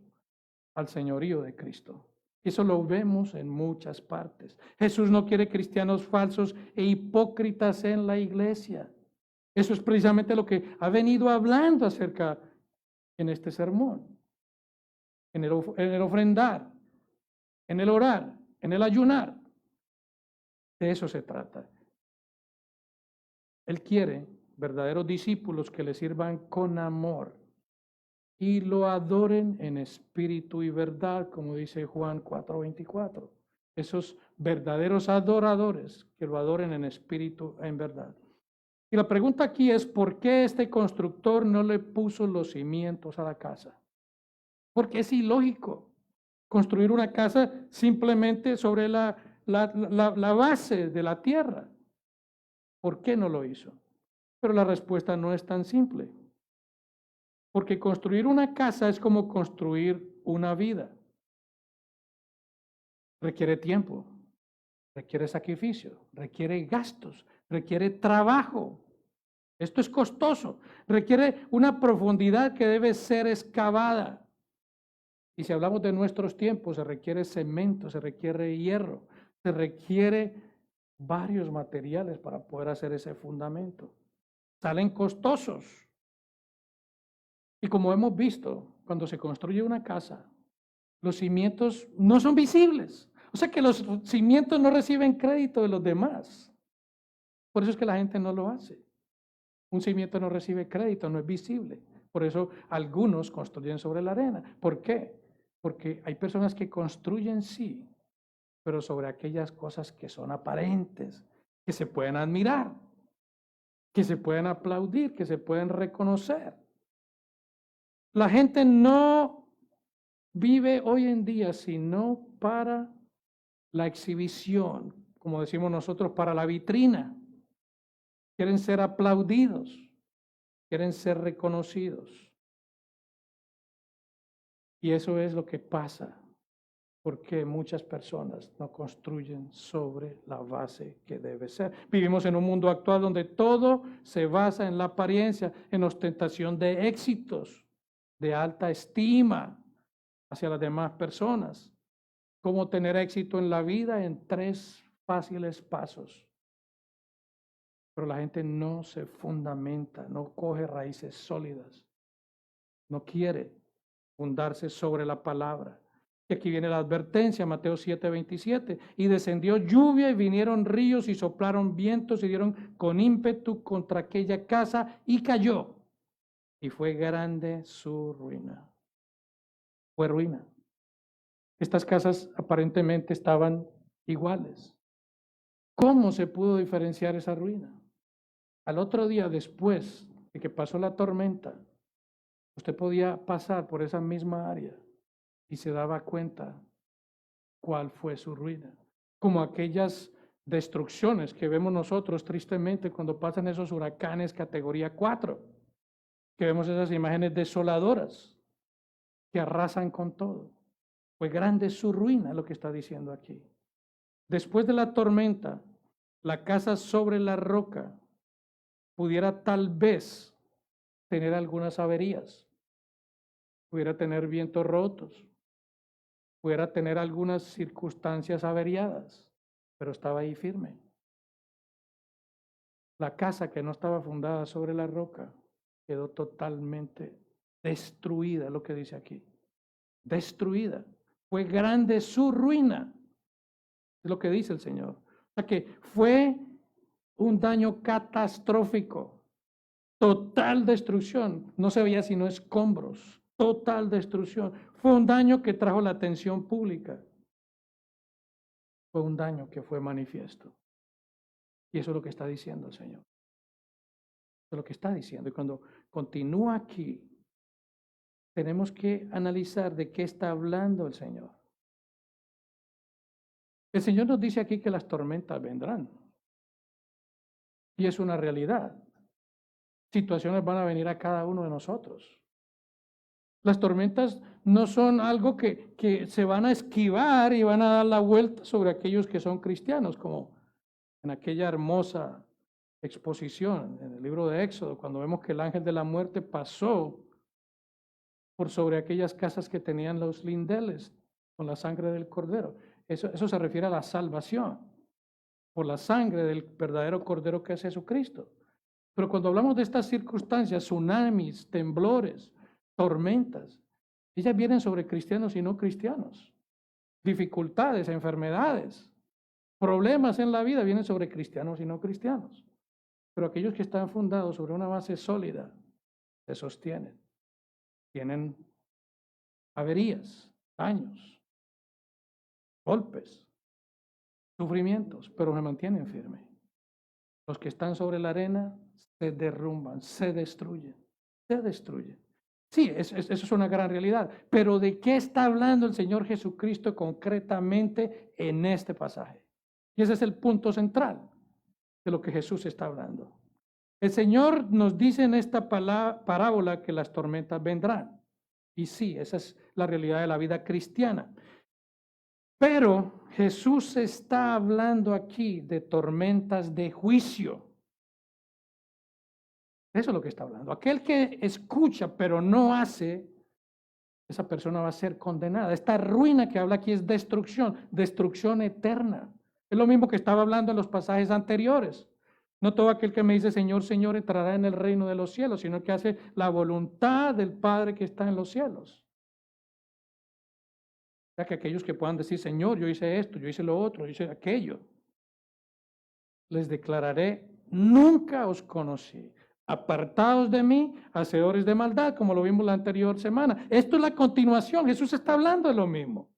al señorío de Cristo. Eso lo vemos en muchas partes. Jesús no quiere cristianos falsos e hipócritas en la iglesia. Eso es precisamente lo que ha venido hablando acerca en este sermón. En el ofrendar, en el orar, en el ayunar. De eso se trata. Él quiere verdaderos discípulos que le sirvan con amor y lo adoren en espíritu y verdad, como dice Juan 4:24. Esos verdaderos adoradores que lo adoren en espíritu e en verdad. Y la pregunta aquí es, ¿por qué este constructor no le puso los cimientos a la casa? porque es ilógico construir una casa simplemente sobre la base de la tierra. ¿Por qué no lo hizo? Pero la respuesta no es tan simple. Porque construir una casa es como construir una vida. Requiere tiempo, requiere sacrificio, requiere gastos, requiere trabajo. Esto es costoso, requiere una profundidad que debe ser excavada. Y si hablamos de nuestros tiempos, se requiere cemento, se requiere hierro, se requiere varios materiales para poder hacer ese fundamento. Salen costosos. Y como hemos visto, cuando se construye una casa, los cimientos no son visibles. O sea que los cimientos no reciben crédito de los demás. Por eso es que la gente no lo hace. Un cimiento no recibe crédito, no es visible. Por eso algunos construyen sobre la arena. ¿Por qué? Porque hay personas que construyen sí, pero sobre aquellas cosas que son aparentes, que se pueden admirar, que se pueden aplaudir, que se pueden reconocer. La gente no vive hoy en día sino para la exhibición, como decimos nosotros, para la vitrina. Quieren ser aplaudidos, quieren ser reconocidos. Y eso es lo que pasa, porque muchas personas no construyen sobre la base que debe ser. Vivimos en un mundo actual donde todo se basa en la apariencia, en ostentación de éxitos, de alta estima hacia las demás personas. Cómo tener éxito en la vida en 3 fáciles pasos. Pero la gente no se fundamenta, no coge raíces sólidas, no quiere fundarse sobre la palabra. Y aquí viene la advertencia, Mateo 7:27. Y descendió lluvia y vinieron ríos y soplaron vientos y dieron con ímpetu contra aquella casa y cayó. Y fue grande su ruina. Fue ruina. Estas casas aparentemente estaban iguales. ¿Cómo se pudo diferenciar esa ruina? Al otro día, después de que pasó la tormenta, usted podía pasar por esa misma área y se daba cuenta cuál fue su ruina. Como aquellas destrucciones que vemos nosotros tristemente cuando pasan esos huracanes categoría 4, que vemos esas imágenes desoladoras que arrasan con todo. Fue grande su ruina, lo que está diciendo aquí. Después de la tormenta, la casa sobre la roca pudiera tal vez tener algunas averías, pudiera tener vientos rotos, pudiera tener algunas circunstancias averiadas, pero estaba ahí firme. La casa que no estaba fundada sobre la roca quedó totalmente destruida, lo que dice aquí. Destruida. Fue grande su ruina. Es lo que dice el Señor. O sea que fue un daño catastrófico. Total destrucción. No se veía sino escombros. Total destrucción. Fue un daño que trajo la atención pública. Fue un daño que fue manifiesto. Y eso es lo que está diciendo el Señor. Eso es lo que está diciendo. Y cuando continúa aquí, tenemos que analizar de qué está hablando el Señor. El Señor nos dice aquí que las tormentas vendrán. Y es una realidad. Situaciones van a venir a cada uno de nosotros. Las tormentas no son algo que se van a esquivar y van a dar la vuelta sobre aquellos que son cristianos, como en aquella hermosa exposición en el libro de Éxodo, cuando vemos que el ángel de la muerte pasó por sobre aquellas casas que tenían los lindeles con la sangre del cordero. Eso se refiere a la salvación, por la sangre del verdadero cordero que es Jesucristo. Pero cuando hablamos de estas circunstancias, tsunamis, temblores, tormentas, ellas vienen sobre cristianos y no cristianos. Dificultades, enfermedades, problemas en la vida vienen sobre cristianos y no cristianos. Pero aquellos que están fundados sobre una base sólida se sostienen. Tienen averías, daños, golpes, sufrimientos, pero se mantienen firmes. Los que están sobre la arena se derrumban, se destruyen, se destruyen. Sí, eso es una gran realidad. Pero ¿de qué está hablando el Señor Jesucristo concretamente en este pasaje? Y ese es el punto central de lo que Jesús está hablando. El Señor nos dice en esta parábola que las tormentas vendrán. Y sí, esa es la realidad de la vida cristiana. Pero Jesús está hablando aquí de tormentas de juicio. Eso es lo que está hablando. Aquel que escucha pero no hace, esa persona va a ser condenada. Esta ruina que habla aquí es destrucción eterna. Es lo mismo que estaba hablando en los pasajes anteriores. No todo aquel que me dice Señor, Señor entrará en el reino de los cielos, sino que hace la voluntad del Padre que está en los cielos. O sea, que aquellos que puedan decir, Señor, yo hice esto, yo hice lo otro, yo hice aquello, les declararé, nunca os conocí. Apartados de mí, hacedores de maldad, como lo vimos la anterior semana. Esto es la continuación. Jesús está hablando de lo mismo.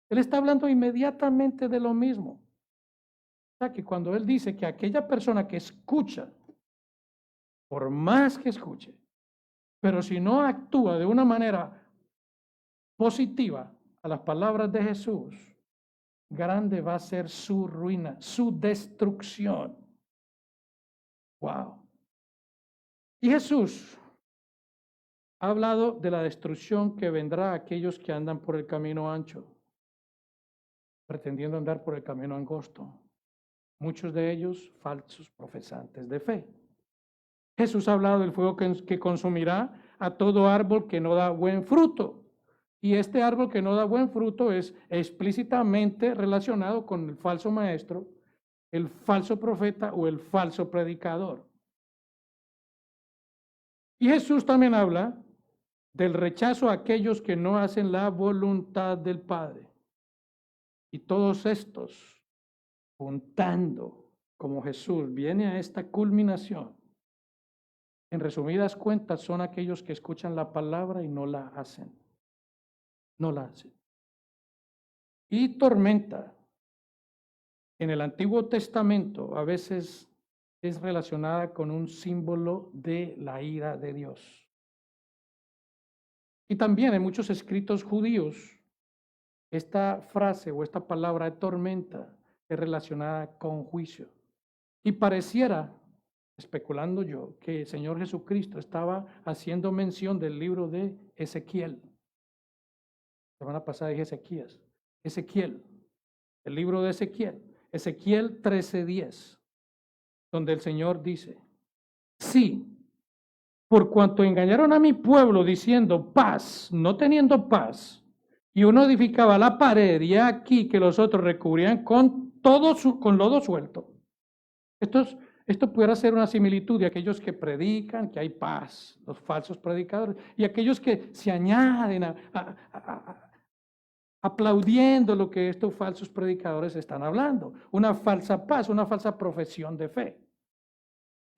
Él está hablando inmediatamente de lo mismo. O sea, que cuando Él dice que aquella persona que escucha, por más que escuche, pero si no actúa de una manera positiva a las palabras de Jesús, grande va a ser su ruina, su destrucción. Wow. Y Jesús ha hablado de la destrucción que vendrá a aquellos que andan por el camino ancho, pretendiendo andar por el camino angosto. Muchos de ellos falsos profesantes de fe. Jesús ha hablado del fuego que consumirá a todo árbol que no da buen fruto. Y este árbol que no da buen fruto es explícitamente relacionado con el falso maestro, el falso profeta o el falso predicador. Y Jesús también habla del rechazo a aquellos que no hacen la voluntad del Padre. Y todos estos, juntando como Jesús viene a esta culminación, en resumidas cuentas son aquellos que escuchan la palabra y no la hacen. No la hacen. Y tormenta, en el Antiguo Testamento a veces es relacionada con un símbolo de la ira de Dios. Y también en muchos escritos judíos, esta frase o esta palabra de tormenta es relacionada con juicio. Y pareciera, especulando yo, que el Señor Jesucristo estaba haciendo mención del libro de Ezequiel. La semana pasada dije Ezequías. Ezequiel, el libro de Ezequiel. Ezequiel 13:10, donde el Señor dice, sí, por cuanto engañaron a mi pueblo diciendo paz, no teniendo paz, y uno edificaba la pared y aquí que los otros recubrían con lodo suelto. Esto pudiera ser una similitud de aquellos que predican que hay paz, los falsos predicadores, y aquellos que se añaden aplaudiendo lo que estos falsos predicadores están hablando. Una falsa paz, una falsa profesión de fe.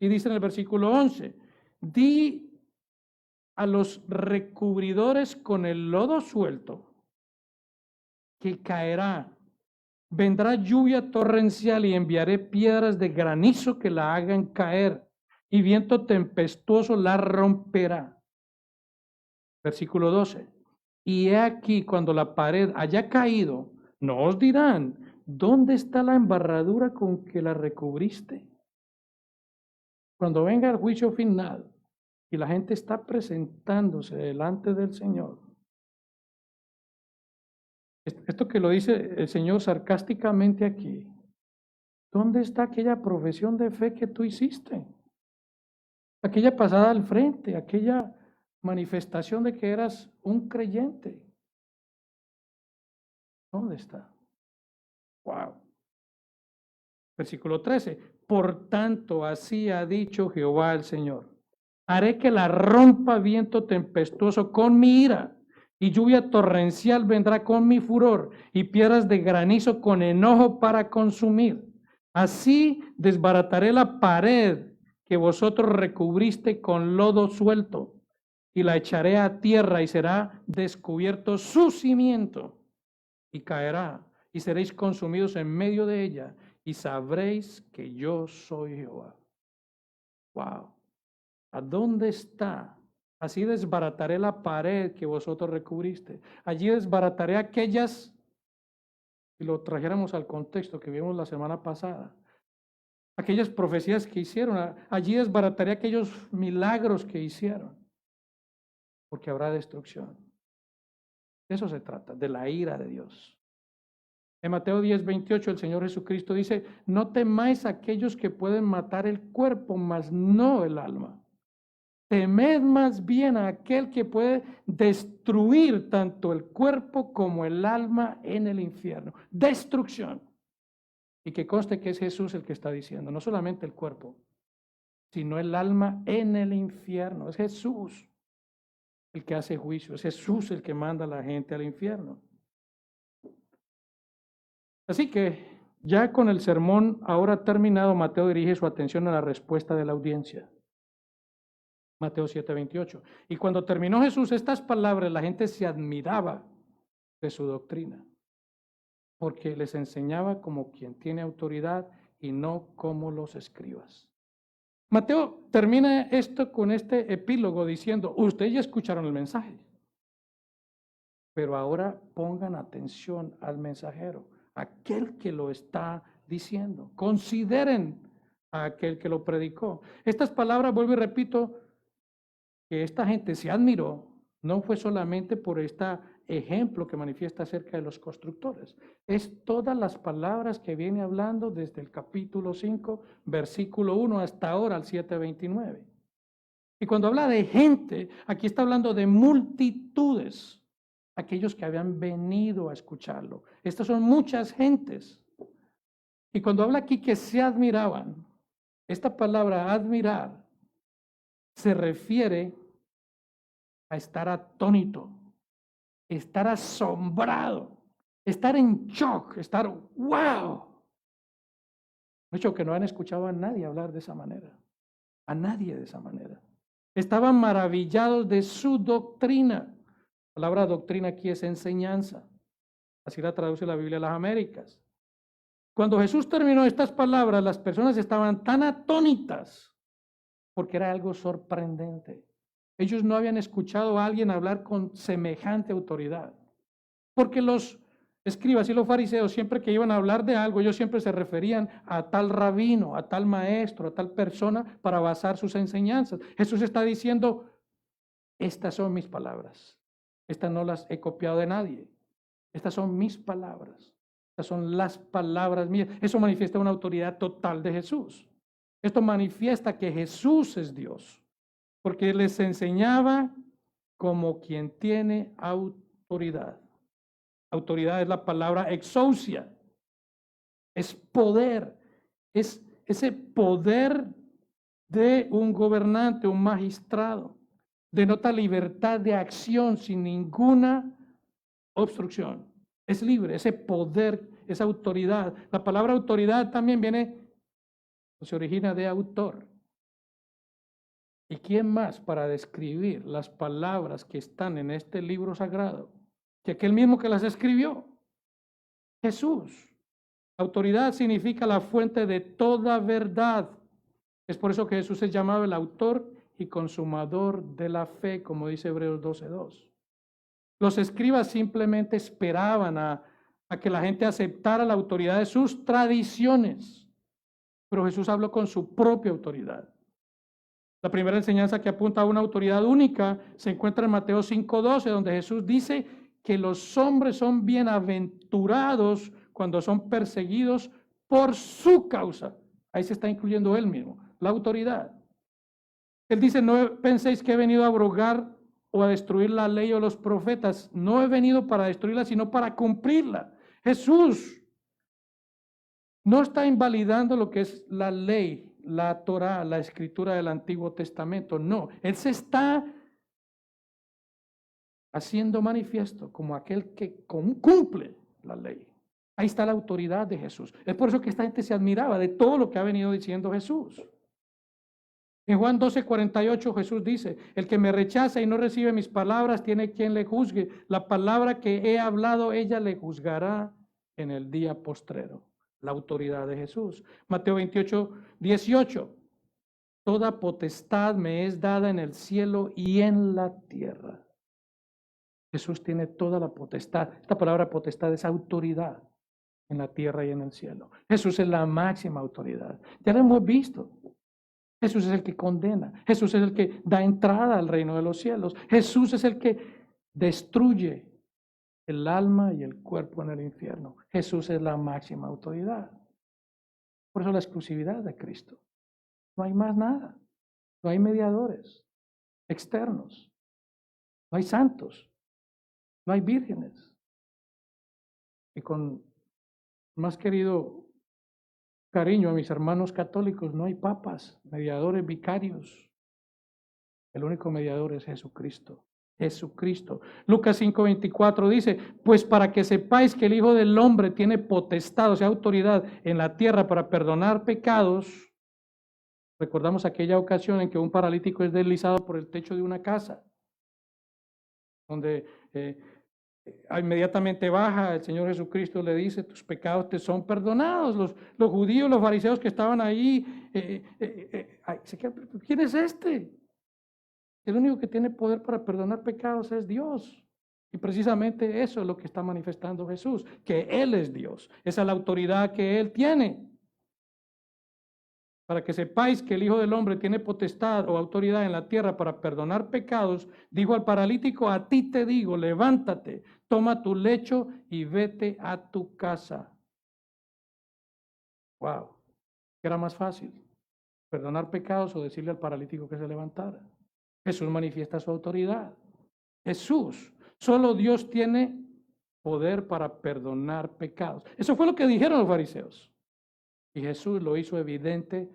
Y dice en el versículo 11, di a los recubridores con el lodo suelto que caerá. Vendrá lluvia torrencial y enviaré piedras de granizo que la hagan caer y viento tempestuoso la romperá. Versículo 12. Y he aquí cuando la pared haya caído, no os dirán, ¿dónde está la embarradura con que la recubriste? Cuando venga el juicio final y la gente está presentándose delante del Señor, esto que lo dice el Señor sarcásticamente aquí, ¿dónde está aquella profesión de fe que tú hiciste? Aquella pasada al frente, aquella manifestación de que eras un creyente. ¿Dónde está? Wow. Versículo 13. Por tanto, así ha dicho Jehová el Señor. Haré que la rompa viento tempestuoso con mi ira, y lluvia torrencial vendrá con mi furor, y piedras de granizo con enojo para consumir. Así desbarataré la pared que vosotros recubriste con lodo suelto, y la echaré a tierra, y será descubierto su cimiento, y caerá, y seréis consumidos en medio de ella, y sabréis que yo soy Jehová. Wow. ¿A dónde está Así desbarataré la pared que vosotros recubriste. Allí desbarataré aquellas, si lo trajéramos al contexto que vimos la semana pasada, aquellas profecías que hicieron. Allí desbarataré aquellos milagros que hicieron, porque habrá destrucción. De eso se trata, de la ira de Dios. En Mateo 10:28 el Señor Jesucristo dice, no temáis a aquellos que pueden matar el cuerpo, mas no el alma. Temed más bien a aquel que puede destruir tanto el cuerpo como el alma en el infierno. Destrucción. Y que conste que es Jesús el que está diciendo, no solamente el cuerpo, sino el alma en el infierno. Es Jesús el que hace juicio, es Jesús el que manda a la gente al infierno. Así que ya con el sermón ahora terminado, Mateo dirige su atención a la respuesta de la audiencia. Mateo 7:28. Y cuando terminó Jesús estas palabras, la gente se admiraba de su doctrina, porque les enseñaba como quien tiene autoridad y no como los escribas. Mateo termina esto con este epílogo diciendo, ustedes ya escucharon el mensaje, pero ahora pongan atención al mensajero, aquel que lo está diciendo. Consideren a aquel que lo predicó. Estas palabras, vuelvo y repito, que esta gente se admiró, no fue solamente por este ejemplo que manifiesta acerca de los constructores. Es todas las palabras que viene hablando desde el capítulo 5, versículo 1 hasta ahora al 7:29. Y cuando habla de gente, aquí está hablando de multitudes, aquellos que habían venido a escucharlo. Estas son muchas gentes. Y cuando habla aquí que se admiraban, esta palabra admirar se refiere a estar atónito, estar asombrado, estar en shock, estar wow. Mucho que no han escuchado a nadie hablar de esa manera, a nadie de esa manera. Estaban maravillados de su doctrina. La palabra doctrina aquí es enseñanza. Así la traduce la Biblia de las Américas. Cuando Jesús terminó estas palabras, las personas estaban tan atónitas porque era algo sorprendente. Ellos no habían escuchado a alguien hablar con semejante autoridad. Porque los escribas y los fariseos, siempre que iban a hablar de algo, ellos siempre se referían a tal rabino, a tal maestro, a tal persona para basar sus enseñanzas. Jesús está diciendo, estas son mis palabras. Estas no las he copiado de nadie. Estas son mis palabras. Estas son las palabras mías. Eso manifiesta una autoridad total de Jesús. Esto manifiesta que Jesús es Dios, porque les enseñaba como quien tiene autoridad. Autoridad es la palabra exousia, es poder, es ese poder de un gobernante, un magistrado. Denota libertad de acción sin ninguna obstrucción. Es libre, ese poder, esa autoridad. La palabra autoridad también se origina de autor. ¿Y quién más para describir las palabras que están en este libro sagrado que aquel mismo que las escribió? Jesús. Autoridad significa la fuente de toda verdad. Es por eso que Jesús es llamado el autor y consumador de la fe, como dice Hebreos 12:2. Los escribas simplemente esperaban a que la gente aceptara la autoridad de sus tradiciones, pero Jesús habló con su propia autoridad. La primera enseñanza que apunta a una autoridad única se encuentra en Mateo 5:12, donde Jesús dice que los hombres son bienaventurados cuando son perseguidos por su causa. Ahí se está incluyendo él mismo, la autoridad. Él dice, no penséis que he venido a abrogar o a destruir la ley o los profetas. No he venido para destruirla, sino para cumplirla. Jesús no está invalidando lo que es la ley, la Torá, la escritura del Antiguo Testamento. No, Él se está haciendo manifiesto como aquel que cumple la ley. Ahí está la autoridad de Jesús. Es por eso que esta gente se admiraba de todo lo que ha venido diciendo Jesús. En Juan 12:48 Jesús dice, el que me rechaza y no recibe mis palabras tiene quien le juzgue. La palabra que he hablado, ella le juzgará en el día postrero. La autoridad de Jesús. Mateo 28:18. Toda potestad me es dada en el cielo y en la tierra. Jesús tiene toda la potestad. Esta palabra potestad es autoridad en la tierra y en el cielo. Jesús es la máxima autoridad. Ya lo hemos visto. Jesús es el que condena. Jesús es el que da entrada al reino de los cielos. Jesús es el que destruye el alma y el cuerpo en el infierno. Jesús es la máxima autoridad. Por eso la exclusividad de Cristo. No hay más nada. No hay mediadores externos. No hay santos. No hay vírgenes. Y con más querido cariño a mis hermanos católicos, no hay papas, mediadores, vicarios. El único mediador es Jesucristo. Jesucristo. Lucas 5:24 dice, pues para que sepáis que el Hijo del Hombre tiene potestad, o sea, autoridad en la tierra para perdonar pecados. Recordamos aquella ocasión en que un paralítico es deslizado por el techo de una casa, donde inmediatamente baja, el Señor Jesucristo le dice, tus pecados te son perdonados. Los judíos, los fariseos que estaban ahí, ¿quién es este? El único que tiene poder para perdonar pecados es Dios. Y precisamente eso es lo que está manifestando Jesús, que Él es Dios. Esa es la autoridad que Él tiene. Para que sepáis que el Hijo del Hombre tiene potestad o autoridad en la tierra para perdonar pecados, dijo al paralítico, a ti te digo, levántate, toma tu lecho y vete a tu casa. Wow, ¿qué era más fácil? ¿Perdonar pecados o decirle al paralítico que se levantara? Jesús manifiesta su autoridad. Jesús, solo Dios tiene poder para perdonar pecados. Eso fue lo que dijeron los fariseos. Y Jesús lo hizo evidente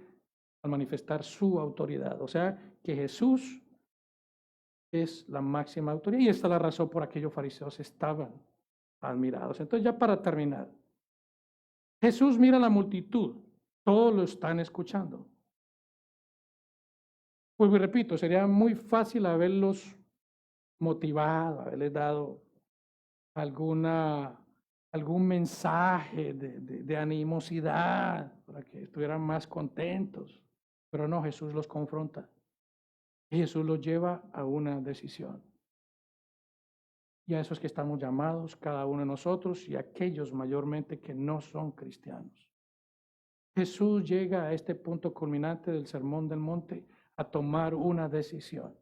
al manifestar su autoridad. O sea, que Jesús es la máxima autoridad. Y esta es la razón por aquellos fariseos estaban admirados. Entonces, ya para terminar, Jesús mira a la multitud. Todos lo están escuchando. Pues repito, sería muy fácil haberlos motivado, haberles dado algún mensaje de animosidad para que estuvieran más contentos. Pero no, Jesús los confronta. Y Jesús los lleva a una decisión. Y a esos que estamos llamados, cada uno de nosotros y aquellos mayormente que no son cristianos. Jesús llega a este punto culminante del Sermón del Monte a tomar una decisión.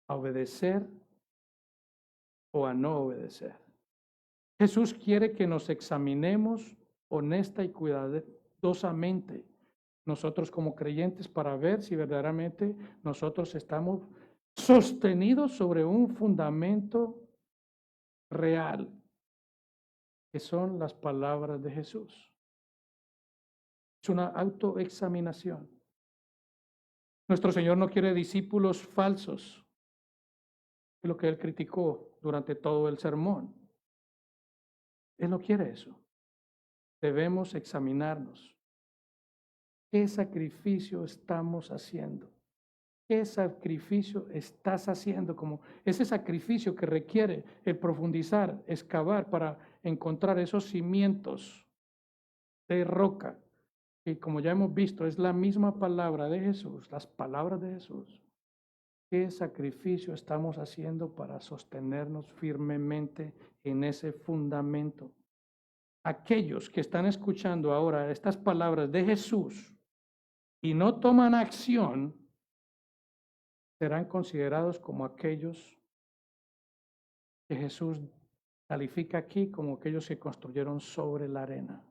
A obedecer o a no obedecer. Jesús quiere que nos examinemos honesta y cuidadosamente nosotros como creyentes para ver si verdaderamente nosotros estamos sostenidos sobre un fundamento real, que son las palabras de Jesús. Es una autoexaminación. Nuestro Señor no quiere discípulos falsos, es lo que Él criticó durante todo el sermón. Él no quiere eso. Debemos examinarnos. ¿Qué sacrificio estamos haciendo? ¿Qué sacrificio estás haciendo? Como ese sacrificio que requiere el profundizar, excavar para encontrar esos cimientos de roca, que como ya hemos visto es la misma palabra de Jesús, las palabras de Jesús. ¿Qué sacrificio estamos haciendo para sostenernos firmemente en ese fundamento? Aquellos que están escuchando ahora estas palabras de Jesús y no toman acción, serán considerados como aquellos que Jesús califica aquí como aquellos que construyeron sobre la arena.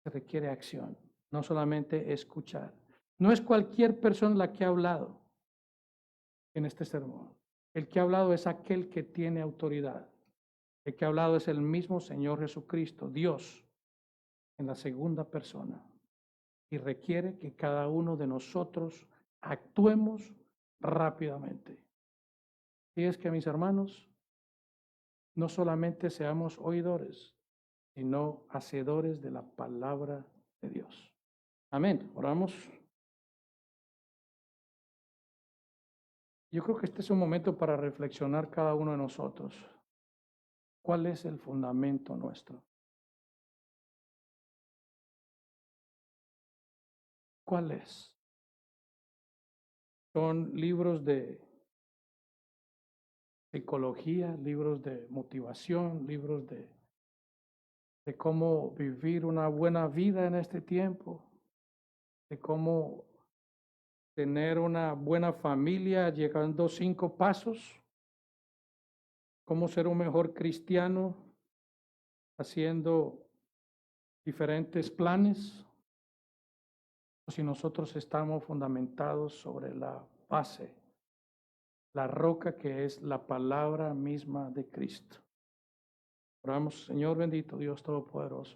Se requiere acción, no solamente escuchar. No es cualquier persona la que ha hablado en este sermón. El que ha hablado es aquel que tiene autoridad. El que ha hablado es el mismo Señor Jesucristo, Dios, en la segunda persona. Y requiere que cada uno de nosotros actuemos rápidamente. Y es que, mis hermanos, no solamente seamos oidores, sino hacedores de la palabra de Dios. Amén. Oramos. Yo creo que este es un momento para reflexionar cada uno de nosotros. ¿Cuál es el fundamento nuestro? ¿Cuál es? Son libros de psicología, libros de motivación, libros de cómo vivir una buena vida en este tiempo, de cómo tener una buena familia llegando 5 pasos, cómo ser un mejor cristiano haciendo diferentes planes, o si nosotros estamos fundamentados sobre la base, la roca que es la palabra misma de Cristo. Oramos, Señor bendito, Dios Todopoderoso.